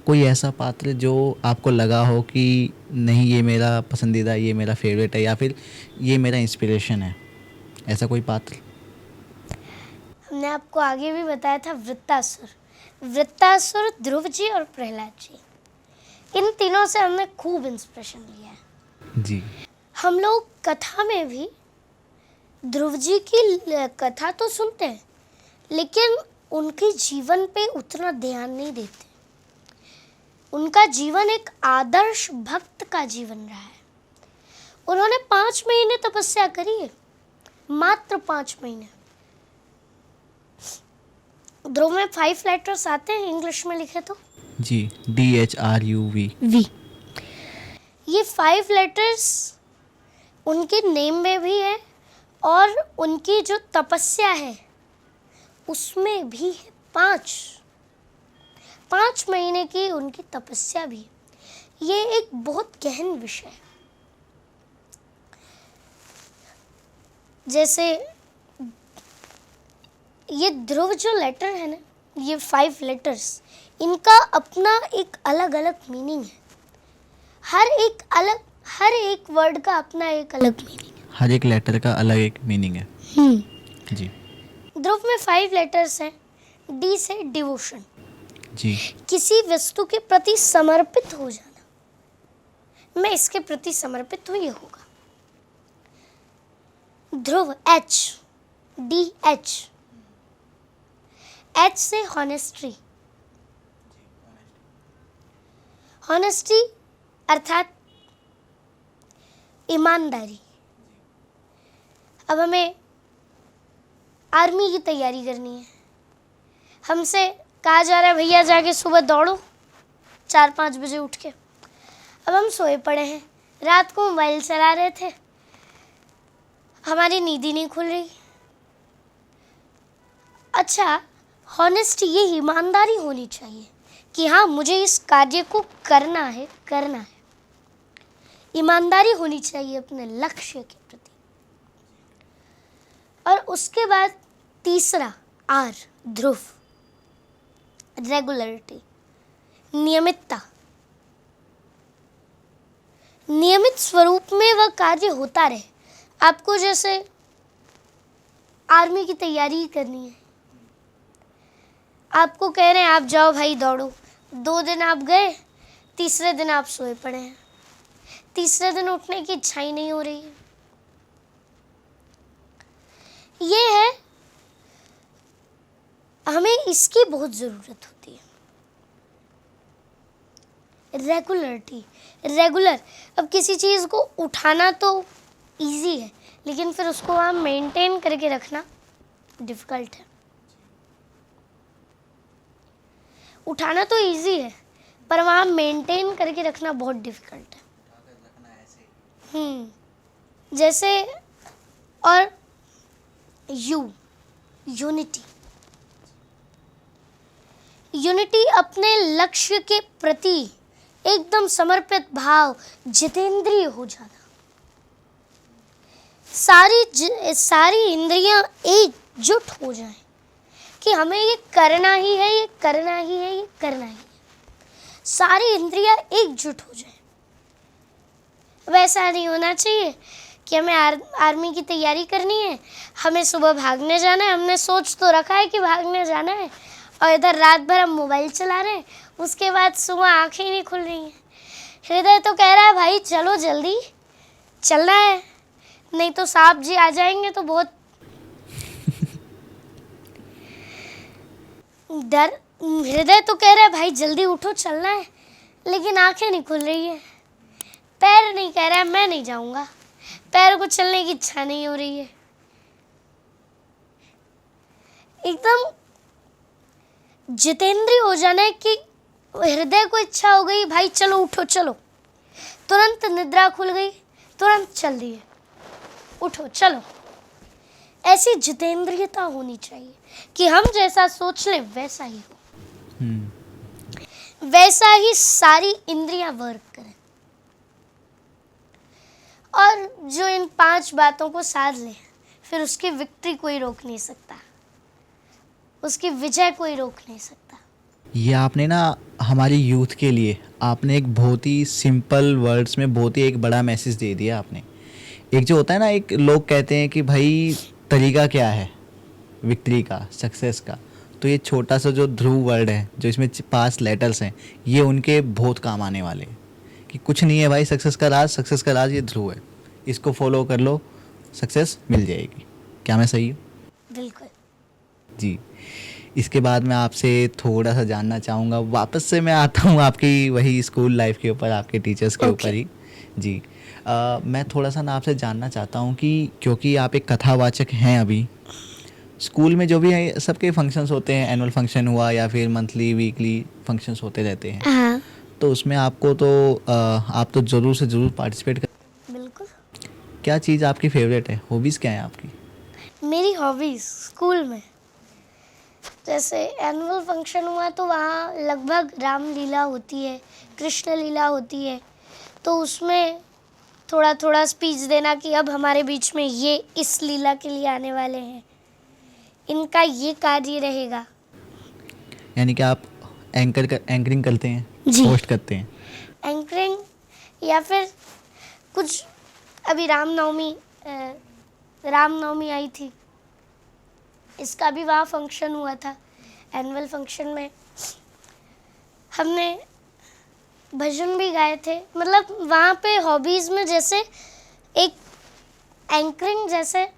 कोई ऐसा पात्र जो आपको लगा हो कि नहीं ये मेरा पसंदीदा, ये मेरा फेवरेट है, या फिर ये मेरा इंस्पिरेशन है, ऐसा कोई पात्र? हमने आपको आगे भी बताया था वृत्तासुर, ध्रुव जी और प्रहलाद जी, इन तीनों से हमने खूब इंस्पिरेशन लिया है। जी। हम लोग कथा में भी ध्रुव जी की कथा तो सुनते हैं, लेकिन उनके जीवन पे उतना ध्यान नहीं देते। उनका जीवन एक आदर्श भक्त का जीवन रहा है। उन्होंने 5 महीने तपस्या करी है, मात्र 5 महीने। ध्रुव में 5 लेटर्स आते हैं इंग्लिश में लिखे तो। जी, DHRUV। ये 5 लेटर्स उनके नेम में भी है, और उनकी जो तपस्या है उसमें भी है। 5 महीने की उनकी तपस्या भी है। ये एक बहुत गहन विषय है। जैसे ये ध्रुव जो लेटर है ना, ये 5 लेटर्स, इनका अपना एक अलग अलग मीनिंग है। हर एक वर्ड का अपना एक अलग मीनिंग है। हर एक लेटर का अलग एक मीनिंग है। जी। ध्रुव में 5 लेटर्स हैं। डी से डिवोशन, जी। किसी वस्तु के प्रति समर्पित हो जाना। मैं इसके प्रति समर्पित हूँ, ये होगा। ध्रुव DH से हॉनेस्टी अर्थात ईमानदारी। अब हमें आर्मी की तैयारी करनी है, हमसे कहा जा रहा है भैया जाके सुबह दौड़ो 4-5 बजे उठ के। अब हम सोए पड़े हैं, रात को मोबाइल चला रहे थे, हमारी नींद ही नहीं खुल रही। अच्छा, हॉनेस्टी, ये ईमानदारी होनी चाहिए कि हाँ मुझे इस कार्य को करना है। ईमानदारी होनी चाहिए अपने लक्ष्य के प्रति। और उसके बाद तीसरा R, ध्रुव, रेगुलरिटी, नियमितता। नियमित स्वरूप में वह कार्य होता रहे। आपको जैसे आर्मी की तैयारी करनी है, आपको कह रहे हैं आप जाओ भाई दौड़ो, 2 दिन आप गए, तीसरे दिन आप सोए पड़े हैं, तीसरे दिन उठने की इच्छा ही नहीं हो रही है। ये है, हमें इसकी बहुत ज़रूरत होती है। Regularity, regular. अब किसी चीज़ को उठाना तो इजी है, लेकिन फिर उसको वहाँ मेंटेन करके रखना डिफ़िकल्ट है। उठाना तो इजी है, पर वहाँ मेंटेन करके रखना बहुत डिफ़िकल्ट है। जैसे, और यूनिटी अपने लक्ष्य के प्रति एकदम समर्पित भाव, जितेंद्रिय हो जाना। सारी इंद्रियां एकजुट हो जाएं कि हमें ये करना ही है, ये करना ही है, ये करना ही है। सारी इंद्रियां एकजुट हो जाएं। वैसा नहीं होना चाहिए कि हमें आर्मी की तैयारी करनी है, हमें सुबह भागने जाना है, हमने सोच तो रखा है कि भागने जाना है, और इधर रात भर हम मोबाइल चला रहे हैं, उसके बाद सुबह आंखें ही नहीं खुल रही हैं। हृदय तो कह रहा है भाई चलो जल्दी, चलना है, नहीं तो सांप जी आ जाएंगे तो बहुत डर। हृदय तो कह रहा है भाई जल्दी उठो चलना है, लेकिन आंखें नहीं खुल रही है। पैर नहीं कह रहा है मैं नहीं जाऊंगा, पैर को चलने की इच्छा नहीं हो रही है। एकदम जितेंद्रिय हो जाना है कि हृदय को इच्छा हो गई भाई चलो उठो चलो, तुरंत निद्रा खुल गई, तुरंत चल दिए, उठो चलो। ऐसी जितेंद्रियता होनी चाहिए कि हम जैसा सोच लें वैसा ही हो, वैसा ही सारी इंद्रियां वर्क करें। और जो इन 5 बातों को साध ले, फिर उसकी विक्ट्री कोई रोक नहीं सकता, उसकी विजय कोई रोक नहीं सकता। ये आपने ना हमारी यूथ के लिए आपने एक बहुत ही सिंपल वर्ड्स में बहुत ही एक बड़ा मैसेज दे दिया आपने। एक जो होता है ना, एक लोग कहते हैं कि भाई तरीका क्या है विक्ट्री का, सक्सेस का, तो ये छोटा सा जो ध्रुव वर्ड है जो इसमें 5 लेटर्स हैं, ये उनके बहुत काम आने वाले हैं। कि कुछ नहीं है भाई सक्सेस का राज, सक्सेस का राज ये ध्रुव है, इसको फॉलो कर लो, सक्सेस मिल जाएगी। क्या मैं सही हूँ? बिल्कुल जी। इसके बाद मैं आपसे थोड़ा सा जानना चाहूँगा, वापस से मैं आता हूँ आपकी वही स्कूल लाइफ के ऊपर, आपके टीचर्स के ऊपर ही। जी। मैं थोड़ा सा ना आपसे जानना चाहता हूँ कि क्योंकि आप एक कथावाचक हैं अभी, स्कूल में जो भी है सबके फंक्शंस होते हैं, एनुअल फंक्शन हुआ या फिर मंथली वीकली फंक्शंस होते रहते हैं, हाँ तो उसमें आपको तो आप तो ज़रूर से ज़रूर पार्टिसिपेट कर। बिल्कुल। क्या चीज़ आपकी फेवरेट है, हॉबीज़ क्या है आपकी? मेरी हॉबीज स्कूल में जैसे एनुअल फंक्शन हुआ तो वहाँ लगभग रामलीला होती है, कृष्ण लीला होती है, तो उसमें थोड़ा थोड़ा स्पीच देना कि अब हमारे बीच में ये इस लीला के लिए आने वाले हैं, इनका ये कार्य रहेगा। यानी कि आप एंकरिंग करते हैं, जी। होस्ट करते हैं। एंकरिंग या फिर कुछ, अभी रामनवमी आई थी, इसका भी वहाँ फंक्शन हुआ था। एनुअल फंक्शन में हमने भजन भी गाए थे। मतलब वहाँ पे हॉबीज़ में जैसे एक एंकरिंग जैसे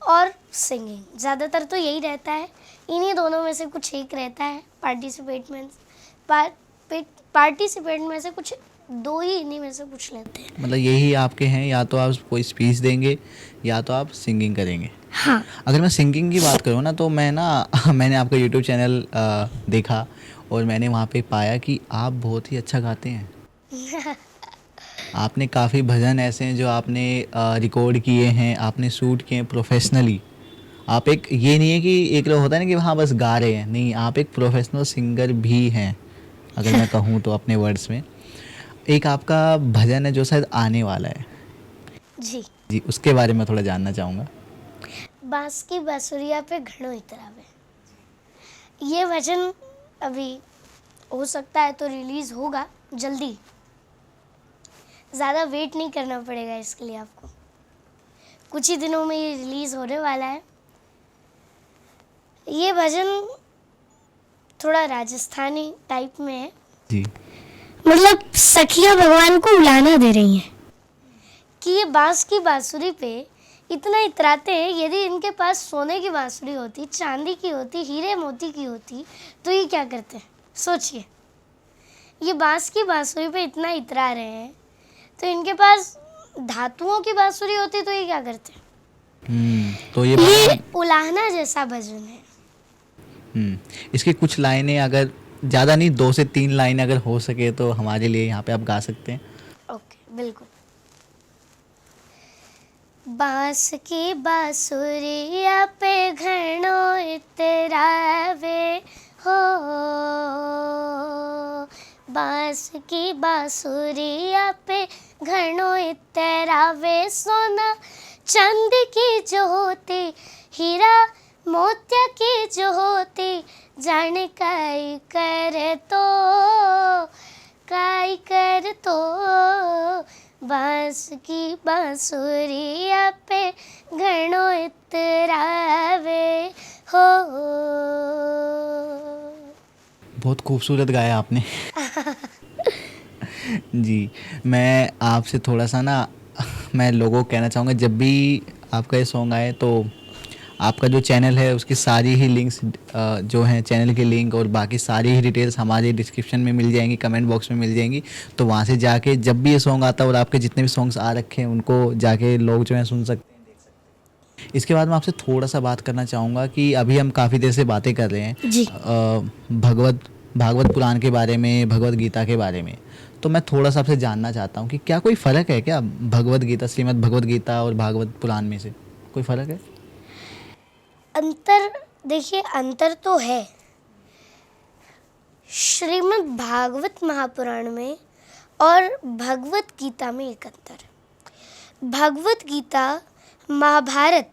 और सिंगिंग, ज़्यादातर तो यही रहता है, इन्हीं दोनों में से कुछ एक रहता है। पार्टिसिपेट में से कुछ 2 ही इन्हीं में से कुछ लेते हैं। मतलब यही आपके हैं, या तो आप कोई स्पीच देंगे या तो आप सिंगिंग करेंगे। हाँ अगर मैं सिंगिंग की बात करूँ ना, तो मैंने आपका यूट्यूब चैनल देखा और मैंने वहाँ पे पाया कि आप बहुत ही अच्छा गाते हैं। आपने काफ़ी भजन ऐसे हैं जो आपने रिकॉर्ड किए हैं, आपने शूट किए हैं प्रोफेशनली। आप एक, ये नहीं है कि एक लोग होता है ना कि हाँ बस गा रहे हैं, नहीं, आप एक प्रोफेशनल सिंगर भी हैं, अगर मैं कहूँ तो अपने वर्ड्स में। एक आपका भजन है जो शायद आने वाला है जी। जी, उसके बारे में थोड़ा जानना चाहूँगा। बांस की बांसुरिया पे घड़ों इतरावे, ये भजन अभी हो सकता है तो रिलीज़ होगा जल्दी, ज़्यादा वेट नहीं करना पड़ेगा इसके लिए आपको, कुछ ही दिनों में ये रिलीज़ होने वाला है। ये भजन थोड़ा राजस्थानी टाइप में है। जी। मतलब सखियाँ भगवान को उलाना दे रही हैं कि ये बांस की बांसुरी पे इतना इतराते हैं, यदि इनके पास सोने की बांसुरी होती, चांदी की होती, हीरे मोती की होती, तो ये क्या करते हैं? सोचिए, ये बांस की बांसुरी पे इतना इतरा रहे हैं, तो इनके पास धातुओं की बांसुरी होती तो ये क्या करते? तो ये उलाहना जैसा भजन है। इसकी कुछ लाइनें, अगर ज़्यादा नहीं 2 से 3 लाइनें अगर हो सके तो हमारे लिए यहाँ पे आप गा सकते हैं। ओके बिल्कुल। बांस की बांसुरिया पे घड़ों इतरावे हो, बांस की बांसुरिया पे घड़ों इतरावे, सोना चांदी की जो होती, हीरा मोतिया की जो होती, जाने काई कर तो बांस की बांसुरिया पे घड़ों इतरावे हो। बहुत खूबसूरत गाया आपने। जी, मैं आपसे थोड़ा-सा ना मैं लोगों को कहना चाहूँगा, जब भी आपका ये सॉन्ग आए तो आपका जो चैनल है उसकी सारी ही लिंक्स जो हैं चैनल के लिंक और बाकी सारी ही डिटेल्स हमारे डिस्क्रिप्शन में मिल जाएँगी, कमेंट बॉक्स में मिल जाएँगी। तो वहाँ से जाके जब भी ये सॉन्ग आता है और आपके जितने भी सॉन्ग्स आ रखे हैं उनको जाके लोग जो हैं सुन सकते हैं। इसके बाद मैं आपसे थोड़ा-सा बात करना चाहूँगा कि अभी हम काफ़ी देर से बातें कर रहे हैं जी। भागवत पुराण के बारे में, भगवद गीता के बारे में। तो मैं थोड़ा-सा आपसे जानना चाहता हूँ कि क्या कोई फ़र्क है क्या भगवद गीता, श्रीमद् भगवद गीता और भागवत पुराण में से? कोई फ़र्क है? अंतर, देखिए अंतर तो है। श्रीमद् भागवत महापुराण में और भगवत गीता में एक अंतर है। भगवत गीता महाभारत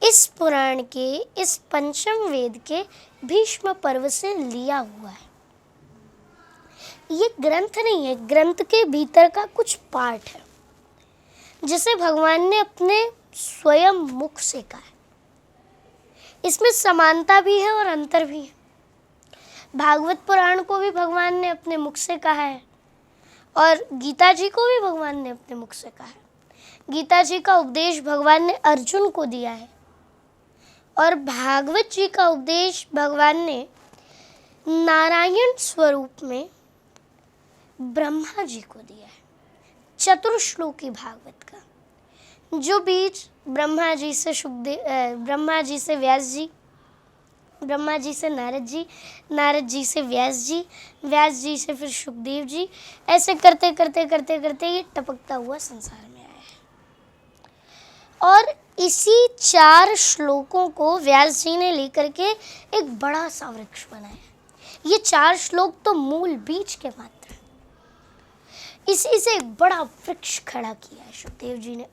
इस पुराण के, इस पंचम वेद के भीष्म पर्व से लिया हुआ है। ये ग्रंथ नहीं है, ग्रंथ के भीतर का कुछ पार्ट है जिसे भगवान ने अपने स्वयं मुख से कहा है। इसमें समानता भी है और अंतर भी है। भागवत पुराण को भी भगवान ने अपने मुख से कहा है और गीता जी को भी भगवान ने अपने मुख से कहा है। गीता जी का उपदेश भगवान ने अर्जुन को दिया है और भागवत जी का उपदेश भगवान ने नारायण स्वरूप में ब्रह्मा जी को दिया है। चतुर्श्लोकी भागवत का जो बीज ब्रह्मा जी से ब्रह्मा जी से व्यास जी, ब्रह्मा जी से नारद जी, नारद जी से व्यास जी, व्यास जी से फिर सुखदेव जी, ऐसे करते करते करते करते ये टपकता हुआ संसार में आया है। और इसी 4 श्लोकों को व्यास जी ने लेकर के एक बड़ा सा वृक्ष बनाया। ये 4 श्लोक तो मूल बीज के मात्र हैं। इसी से एक बड़ा वृक्ष खड़ा किया है सुखदेव जी ने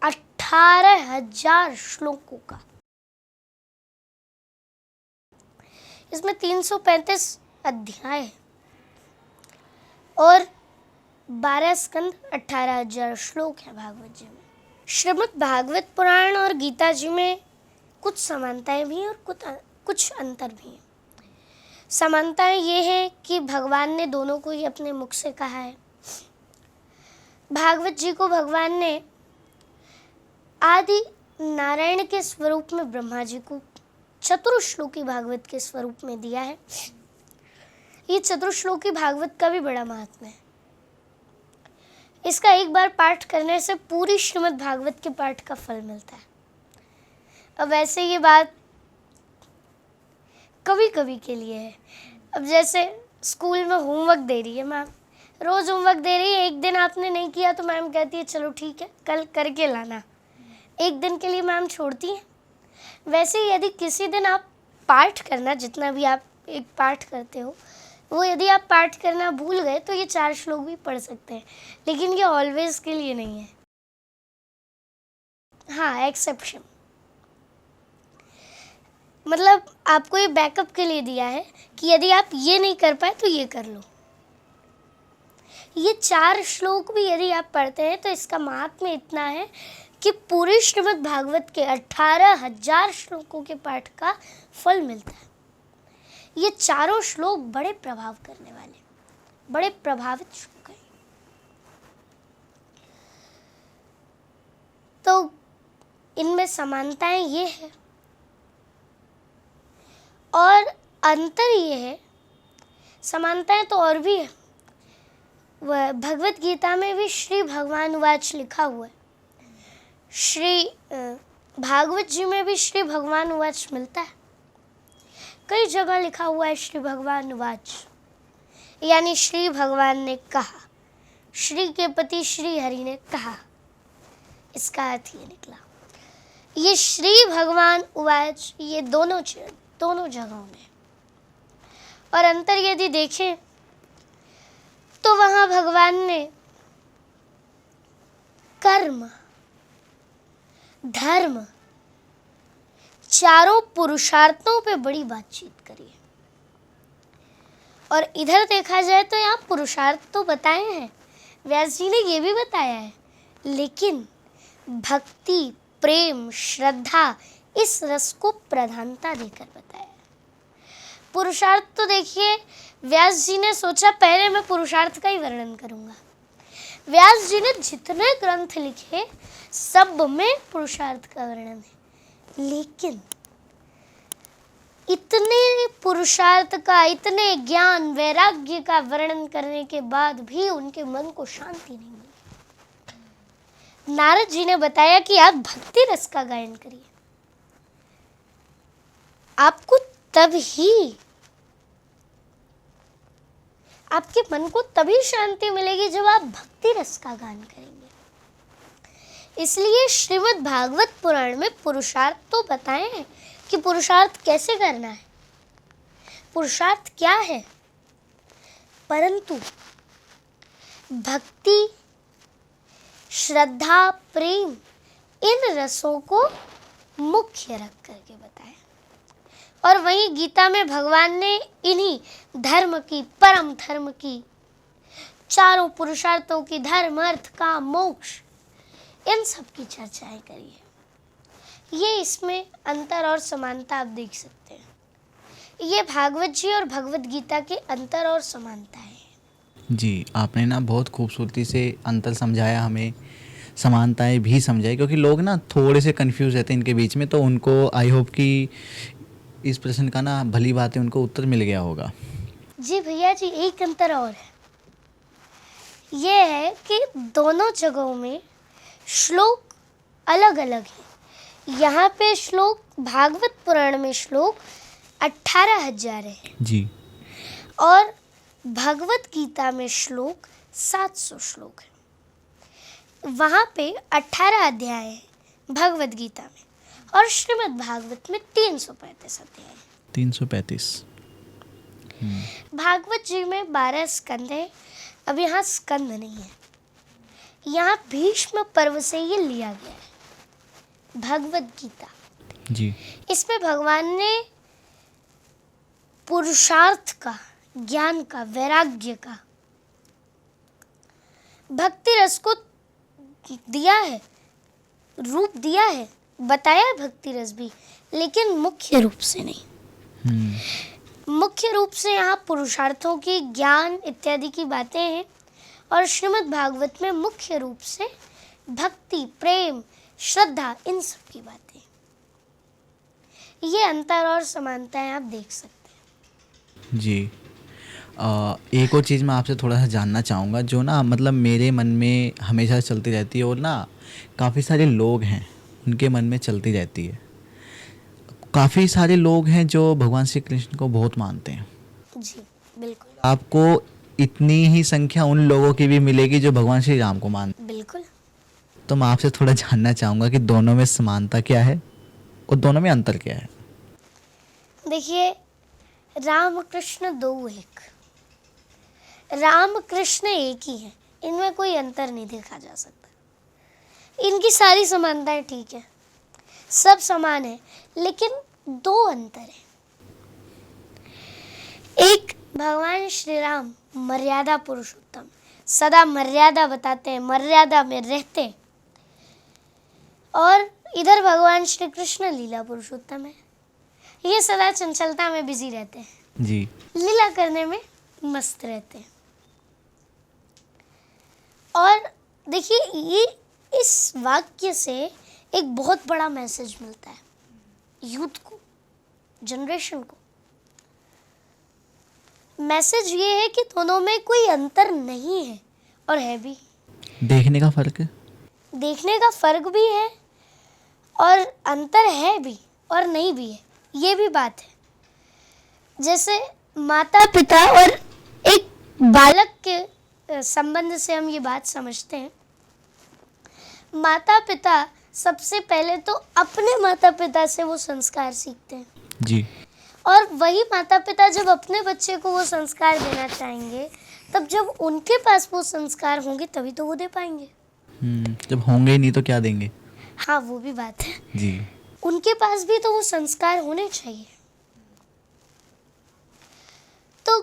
18,000 श्लोकों का। इसमें 335 अध्याय है और 12 स्कंद, 18,000 श्लोक है भागवत जी में। श्रीमद् भागवत पुराण और गीता जी में कुछ समानताएं भी हैं और कुछ अंतर भी हैं। समानताएं ये हैं कि भगवान ने दोनों को ही अपने मुख से कहा है। भागवत जी को भगवान ने आदि नारायण के स्वरूप में ब्रह्मा जी को चतुर्श्लोकी भागवत के स्वरूप में दिया है। ये चतुर्श्लोकी भागवत का भी बड़ा महात्म्य है। इसका एक बार पाठ करने से पूरी श्रीमद् भागवत के पाठ का फल मिलता है। अब वैसे ये बात कभी कभी के लिए है। अब जैसे स्कूल में होमवर्क दे रही है मैम, रोज होमवर्क दे रही है, एक दिन आपने नहीं किया तो मैम कहती है चलो ठीक है कल करके लाना, एक दिन के लिए मैम छोड़ती है। वैसे ही यदि किसी दिन आप पाठ करना, जितना भी आप एक पाठ करते हो वो यदि आप पाठ करना भूल गए तो ये 4 श्लोक भी पढ़ सकते हैं, लेकिन ये ऑलवेज के लिए नहीं है। हाँ, एक्सेप्शन मतलब आपको ये बैकअप के लिए दिया है कि यदि आप ये नहीं कर पाए तो ये कर लो। ये 4 श्लोक भी यदि आप पढ़ते हैं तो इसका महात्म्य इतना है कि पूरे श्रीमद् भागवत के 18,000 श्लोकों के पाठ का फल मिलता है। ये चारों श्लोक बड़े प्रभाव करने वाले, बड़े प्रभावित श्लोक हैं। तो इनमें समानताएं ये है और अंतर ये है, समानताएं तो और भी है। वह भगवत गीता में भी श्री भगवान वाच लिखा हुआ है। श्री भागवत जी में भी श्री भगवान वाच मिलता है। कई जगह लिखा हुआ है श्री भगवान वाच, यानी श्री भगवान ने कहा, श्री के पति श्री हरि ने कहा। इसका अर्थ ये निकला। ये श्री भगवान उवाच ये दोनों जगहों में। और अंतर यदि देखें तो वहां भगवान ने कर्म, धर्म, चारों पुरुषार्थों पे बड़ी बातचीत करी है। और इधर देखा जाए तो यहाँ पुरुषार्थ तो बताए हैं, व्यास जी ने ये भी बताया है, लेकिन भक्ति, प्रेम, श्रद्धा इस रस को प्रधानता देकर बताया है। पुरुषार्थ तो देखिए, व्यास जी ने सोचा पहले मैं पुरुषार्थ का ही वर्णन करूंगा। व्यास जी ने जितने ग्रंथ लिखे सब में पुरुषार्थ का वर्णन है, लेकिन इतने पुरुषार्थ का, इतने ज्ञान वैराग्य का वर्णन करने के बाद भी उनके मन को शांति नहीं मिली। नारद जी ने बताया कि आप भक्ति रस का गायन करिए, आपको तभी, आपके मन को तभी शांति मिलेगी जब आप भक्ति रस का गान करेंगे। इसलिए श्रीमद् भागवत पुराण में पुरुषार्थ तो बताए हैं कि पुरुषार्थ कैसे करना है, पुरुषार्थ क्या है, परंतु भक्ति, श्रद्धा, प्रेम इन रसों को मुख्य रख करके बताया। और वहीं गीता में भगवान ने इन्हीं धर्म की, परम धर्म की, चारों पुरुषार्थों की, धर्म, अर्थ, काम, मोक्ष, इन सब की चर्चाएं करी है। ये इसमें अंतर और समानता आप देख सकते हैं। ये भागवत जी और भगवत गीता के अंतर और समानता है। जी, आपने ना बहुत खूबसूरती से अंतर समझाया हमें, समानताएं भी समझाई, क्योंकि लोग ना थोड़े से कंफ्यूज रहते हैं इनके बीच में। तो उनको आई होप कि इस प्रश्न का ना भली बात है उनको उत्तर मिल गया होगा। जी भैया जी, एक अंतर और है, ये है कि दोनों जगहों में श्लोक अलग अलग है। यहाँ पे श्लोक, भागवत पुराण में श्लोक 18,000 है जी, और भगवत गीता में श्लोक 700 श्लोक है। वहाँ पे 18 अध्याय है भगवत गीता में, और श्रीमद् भागवत में 335 अध्याय है। 335। भागवत जी में 12 स्कंद है। अब यहाँ स्कंद नहीं है, यहाँ भीष्म पर्व से ये लिया गया है भगवत गीता। जी, इसमें भगवान ने पुरुषार्थ का, ज्ञान का, वैराग्य का, भक्ति रस को दिया है, रूप दिया है, बताया है भक्ति रस भी, लेकिन मुख्य रूप से नहीं। मुख्य रूप से यहाँ पुरुषार्थों की, ज्ञान इत्यादि की बातें हैं, और श्रीमद् भागवत में मुख्य रूप से भक्ति, प्रेम, श्रद्धा, इन सब की बातें। ये अंतर और समानताएं आप देख सकते हैं। जी। एक और चीज़ मैं आपसे थोड़ा सा जानना चाहूँगा, जो ना मतलब मेरे मन में हमेशा चलती रहती है, और ना काफ़ी सारे लोग हैं उनके मन में चलती रहती है। काफ़ी सारे लोग हैं जो भगवान श्री कृष्ण को बहुत मानते हैं। जी बिल्कुल। आपको इतनी ही संख्या उन लोगों की भी मिलेगी जो भगवान श्री राम को मानते। बिल्कुल। तो मैं आपसे थोड़ा जानना चाहूँगा कि दोनों में समानता क्या है और दोनों में अंतर क्या है। देखिए, राम कृष्ण दो एक, राम कृष्ण एक ही है, इनमें कोई अंतर नहीं देखा जा सकता। इनकी सारी समानताएं ठीक है, सब समान है, लेकिन दो अंतर है। एक, भगवान श्री राम मर्यादा पुरुषोत्तम, सदा मर्यादा बताते हैं, मर्यादा में रहते हैं, और इधर भगवान श्री कृष्ण लीला पुरुषोत्तम है, ये सदा चंचलता में बिजी रहते हैं जी, लीला करने में मस्त रहते हैं। और देखिए, ये इस वाक्य से एक बहुत बड़ा मैसेज मिलता है यूथ को, जनरेशन को। मैसेज ये है कि दोनों में कोई अंतर नहीं है, और है भी। देखने का फर्क है, देखने का फर्क भी है, और अंतर है भी और नहीं भी है, ये भी बात है। जैसे माता पिता और एक बालक के संबंध से हम ये बात समझते हैं। माता पिता सबसे पहले तो अपने माता पिता से वो संस्कार सीखते हैं जी, और वही माता पिता जब अपने बच्चे को वो संस्कार देना चाहेंगे, तब जब उनके पास वो संस्कार होंगे तभी तो वो दे पाएंगे। जब होंगे ही नहीं तो क्या देंगे। हाँ, वो भी बात है। जी, उनके पास भी तो वो संस्कार होने चाहिए। तो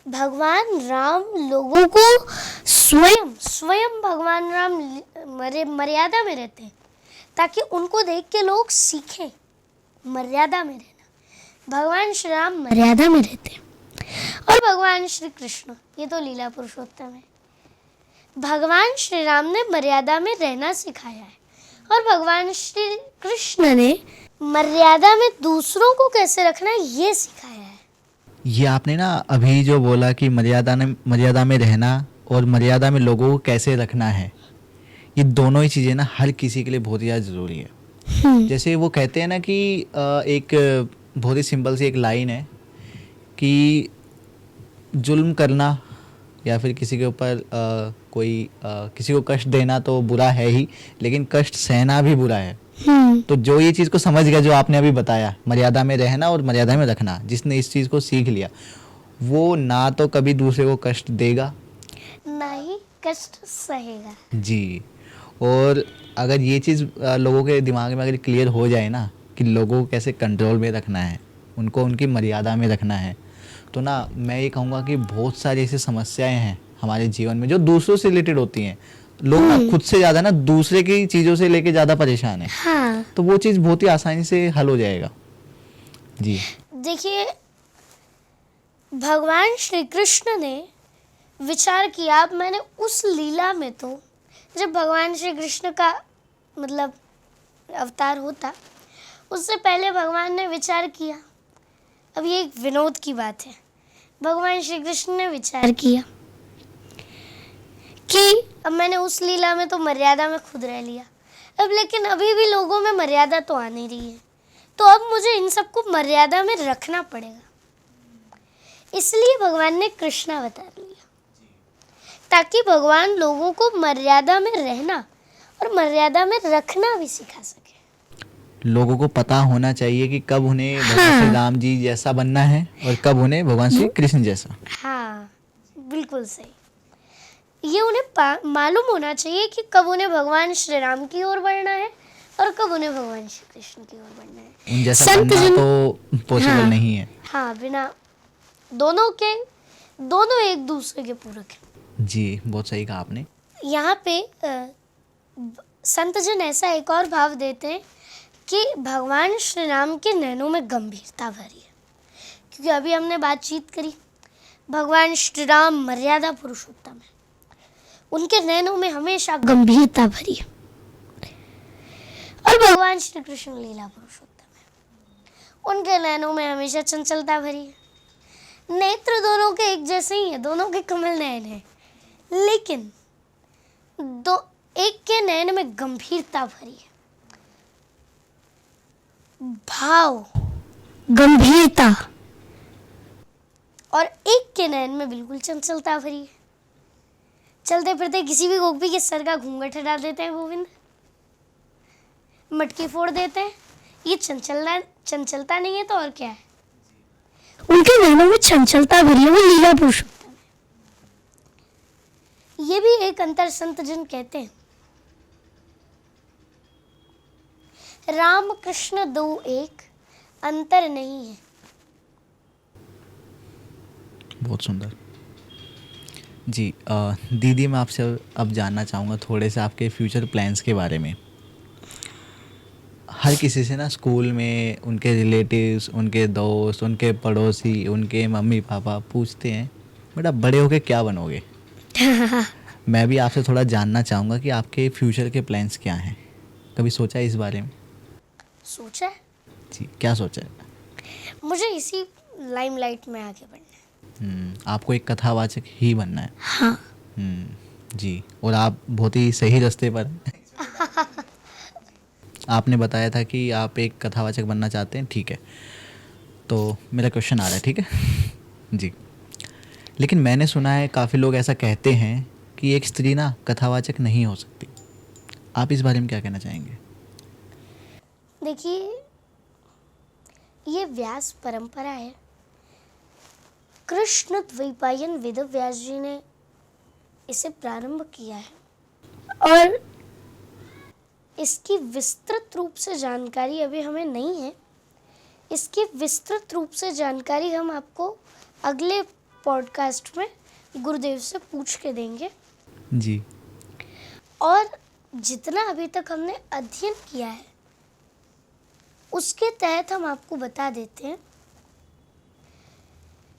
भगवान राम लोगों को स्वयं भगवान राम मर्यादा में रहते हैं, ताकि उनको देख के लोग सीखें मर्यादा में रहना, भगवान श्री राम मर्यादा में रहते हैं और भगवान श्री कृष्ण, ये तो लीला पुरुषोत्तम है, भगवान श्री राम ने मर्यादा में रहना सिखाया है और भगवान श्री कृष्ण ने मर्यादा में दूसरों को कैसे रखना है ये सिखाया है। ये आपने ना अभी जो बोला कि मर्यादा में रहना और मर्यादा में लोगों को कैसे रखना है, ये दोनों ही चीज़ें ना हर किसी के लिए बहुत ही ज़्यादा ज़रूरी है। जैसे वो कहते हैं ना कि एक बहुत ही सिंपल सी एक लाइन है कि जुल्म करना या फिर किसी के ऊपर किसी को कष्ट देना तो बुरा है ही, लेकिन कष्ट सहना भी बुरा है। तो जो ये चीज़ को समझ गया, जो आपने अभी बताया, मर्यादा में रहना और मर्यादा में रखना, जिसने इस चीज़ को सीख लिया वो ना तो कभी दूसरे को कष्ट देगा ना ही कष्ट सहेगा। जी। और अगर ये चीज़ लोगों के दिमाग में अगर क्लियर हो जाए ना कि लोगों को कैसे कंट्रोल में रखना है, उनको उनकी मर्यादा में रखना है, तो ना मैं ये कहूँगा कि बहुत सारी ऐसी समस्याएं हैं हमारे जीवन में जो दूसरों से रिलेटेड होती हैं। लोग ना खुद से ज़्यादा ना दूसरे की चीज़ों से लेके ज़्यादा परेशान है। हाँ, तो वो चीज़ बहुत ही आसानी से हल हो जाएगा। जी देखिए, भगवान श्री कृष्ण ने विचार किया, अब मैंने उस लीला में तो जब भगवान श्री कृष्ण का मतलब अवतार होता, उससे पहले भगवान ने विचार किया। अब ये एक विनोद की बात है, भगवान श्री कृष्ण ने विचार किया कि अब मैंने उस लीला में तो मर्यादा में खुद रह लिया, अब लेकिन अभी भी लोगों में मर्यादा तो आ नहीं रही है, तो अब मुझे इन सबको मर्यादा में रखना पड़ेगा। इसलिए भगवान ने कृष्ण अवतार लिया ताकि भगवान लोगों को मर्यादा में रहना और मर्यादा में रखना भी सिखा सके। लोगों को पता होना चाहिए कि कब उन्हें भगवान श्री राम जी जैसा बनना है और कब उन्हें भगवान श्री कृष्ण जैसा। हाँ, बिल्कुल सही। ये उन्हें मालूम होना चाहिए कि कब उन्हें भगवान श्री राम की ओर बढ़ना है और कब उन्हें भगवान श्री कृष्ण की ओर बढ़ना है। उन जैसा बनना तो पॉसिबल नहीं है। हाँ, बिना दोनों एक दूसरे के पूरक हैं। जी, बहुत सही कहा आपने। यहाँ पे संत जन ऐसा एक और भाव देते हैं कि भगवान श्री राम के नैनों में गंभीरता भरी है, क्योंकि अभी हमने बातचीत करी, भगवान श्री राम मर्यादा पुरुषोत्तम है, उनके नैनों में हमेशा गंभीरता भरी है, और भगवान श्री कृष्ण लीला पुरुषोत्तम है, उनके नैनों में हमेशा चंचलता भरी है। नेत्र दोनों के एक जैसे ही हैं, दोनों के कमल नयन हैं, लेकिन एक के नयन में गंभीरता भरी है, भाव, गंभीरता, और एक के नयन में बिल्कुल चंचलता भरी है। चलते फिरते किसी भी गोपी के सर का घूंघट हटा देते हैं गोविंद, मटकी फोड़ देते हैं। ये चंचलता नहीं है तो और क्या है? उनके नैनों में चंचलता भरी है, वो लीला पुरुषोत्तम है। ये भी एक अंतर संत जन कहते हैं, राम कृष्ण दो एक, अंतर नहीं है। बहुत सुंदर। जी दीदी, मैं आपसे अब जानना चाहूँगा थोड़े से आपके फ्यूचर प्लान्स के बारे में। हर किसी से ना स्कूल में उनके रिलेटिव्स, उनके दोस्त, उनके पड़ोसी, उनके मम्मी पापा पूछते हैं, बेटा बड़े होके क्या बनोगे? मैं भी आपसे थोड़ा जानना चाहूँगा कि आपके फ्यूचर के प्लान्स क्या हैं। कभी सोचा है इस बारे में? सोचा है जी, क्या सोचा है? मुझे इसी लाइमलाइट में आगे बढ़ना है। आपको एक कथावाचक ही बनना है? हाँ। जी, और आप बहुत ही सही रास्ते पर हैं। आपने बताया था कि आप एक कथावाचक बनना चाहते हैं, ठीक है। तो मेरा क्वेश्चन आ रहा है, ठीक है? जी, लेकिन मैंने सुना है काफ़ी लोग ऐसा कहते हैं कि एक स्त्री ना कथावाचक नहीं हो सकती। आप इस बारे में क्या कहना चाहेंगे? देखिए, ये व्यास परंपरा है। कृष्ण द्वैपायन वेद व्यास जी ने इसे प्रारंभ किया है और इसकी विस्तृत रूप से जानकारी अभी हमें नहीं है। इसकी विस्तृत रूप से जानकारी हम आपको अगले पॉडकास्ट में गुरुदेव से पूछ के देंगे। जी। और जितना अभी तक हमने अध्ययन किया है उसके तहत हम आपको बता देते हैं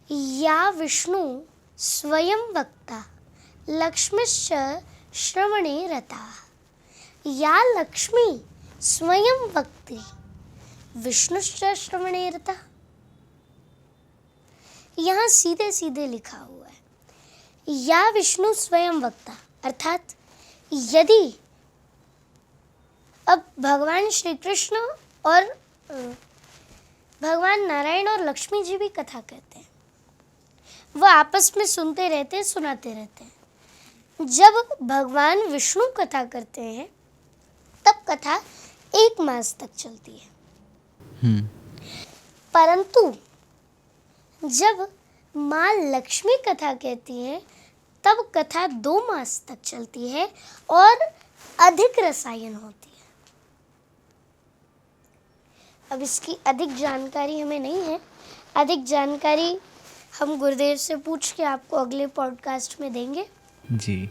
या विष्णु स्वयं वक्ता लक्ष्मीश्च श्रवणे रता। या लक्ष्मी स्वयं वक्त्री विष्णुश्च श्रवणे रता। यहाँ सीधे सीधे लिखा हुआ है या विष्णु स्वयं वक्ता, अर्थात यदि अब भगवान श्री कृष्ण और भगवान नारायण और लक्ष्मी जी भी कथा कहते हैं, वो आपस में सुनते रहते हैं, सुनाते रहते हैं। जब भगवान विष्णु कथा करते हैं तब कथा 1 मास तक चलती है। परंतु जब माँ लक्ष्मी कथा कहती हैं तब कथा 2 मास तक चलती है और अधिक रसायन होती है। अब इसकी अधिक जानकारी हमें नहीं है, अधिक जानकारी हम गुरुदेव से पूछ के आपको अगले पॉडकास्ट में देंगे। जी,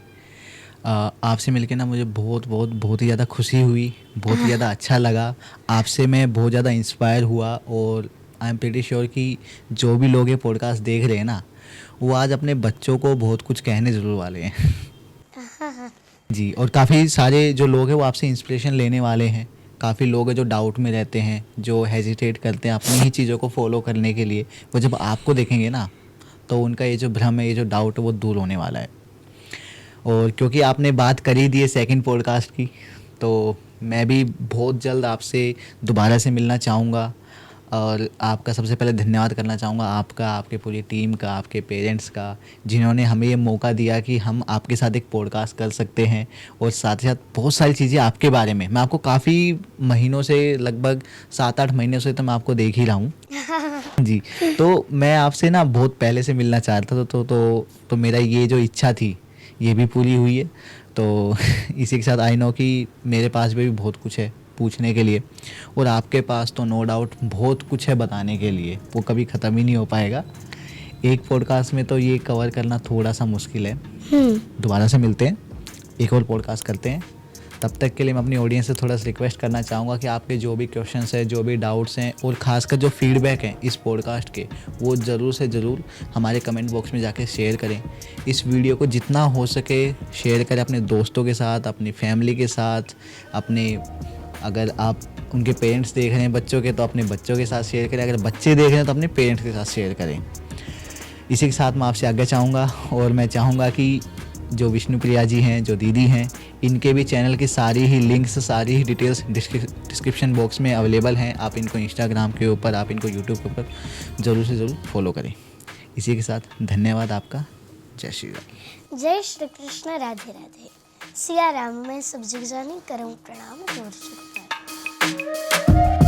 आपसे मिलके ना मुझे बहुत ही ज़्यादा खुशी हुई, बहुत ही ज़्यादा अच्छा लगा। आपसे मैं बहुत ज़्यादा इंस्पायर हुआ और आई एम प्रीटी श्योर कि जो भी लोग ये पॉडकास्ट देख रहे हैं ना, वो आज अपने बच्चों को बहुत कुछ कहने ज़रूर वाले हैं। जी, और काफ़ी सारे जो लोग हैं वो आपसे इंस्पिरेशन लेने वाले हैं। काफ़ी लोग हैं जो डाउट में रहते हैं, जो हेजिटेट करते हैं अपनी ही चीज़ों को फॉलो करने के लिए, वो जब आपको देखेंगे ना तो उनका ये जो भ्रम है, ये जो डाउट है, वो दूर होने वाला है। और क्योंकि आपने बात कर ही दी है सेकंड पॉडकास्ट की, तो मैं भी बहुत जल्द आपसे दोबारा से मिलना चाहूँगा और आपका सबसे पहले धन्यवाद करना चाहूँगा, आपका, आपके पूरी टीम का, आपके पेरेंट्स का, जिन्होंने हमें ये मौका दिया कि हम आपके साथ एक पॉडकास्ट कर सकते हैं और साथ ही साथ बहुत सारी चीज़ें आपके बारे में। मैं आपको काफ़ी महीनों से, लगभग 7-8 महीने से तो मैं आपको देख ही रहा हूँ। जी, तो मैं आपसे ना बहुत पहले से मिलना चाहता था, तो मेरा ये जो इच्छा थी ये भी पूरी हुई है। तो इसी के साथ आई नो कि मेरे पास भी बहुत कुछ है पूछने के लिए और आपके पास तो नो डाउट बहुत कुछ है बताने के लिए, वो कभी ख़त्म ही नहीं हो पाएगा। एक पॉडकास्ट में तो ये कवर करना थोड़ा सा मुश्किल है। दोबारा से मिलते हैं, एक और पॉडकास्ट करते हैं। तब तक के लिए मैं अपनी ऑडियंस से थोड़ा सा रिक्वेस्ट करना चाहूँगा कि आपके जो भी क्वेश्चंस हैं, जो भी डाउट्स हैं और ख़ासकर जो फीडबैक हैं इस पॉडकास्ट के, वो ज़रूर से ज़रूर हमारे कमेंट बॉक्स में जाके शेयर करें। इस वीडियो को जितना हो सके शेयर करें अपने दोस्तों के साथ, अपनी फैमिली के साथ, अपने, अगर आप उनके पेरेंट्स देख रहे हैं बच्चों के, तो अपने बच्चों के साथ शेयर करें, अगर बच्चे देख रहे हैं तो अपने पेरेंट्स के साथ शेयर करें। इसी के साथ मैं आपसे आगे चाहूँगा और मैं चाहूँगा कि जो विष्णुप्रिया जी हैं, जो दीदी हैं, इनके भी चैनल की सारी ही लिंक्स, सारी ही डिटेल्स डिस्क्रिप्शन बॉक्स में अवेलेबल हैं। आप इनको इंस्टाग्राम के ऊपर, आप इनको यूट्यूब के ऊपर ज़रूर से ज़रूर फॉलो करें। इसी के साथ धन्यवाद आपका। जय श्री राम। जय श्री कृष्ण, राधे राधे, सिया राम। मैं सब जग जानी, करऊं प्रणाम जोर जोर कर।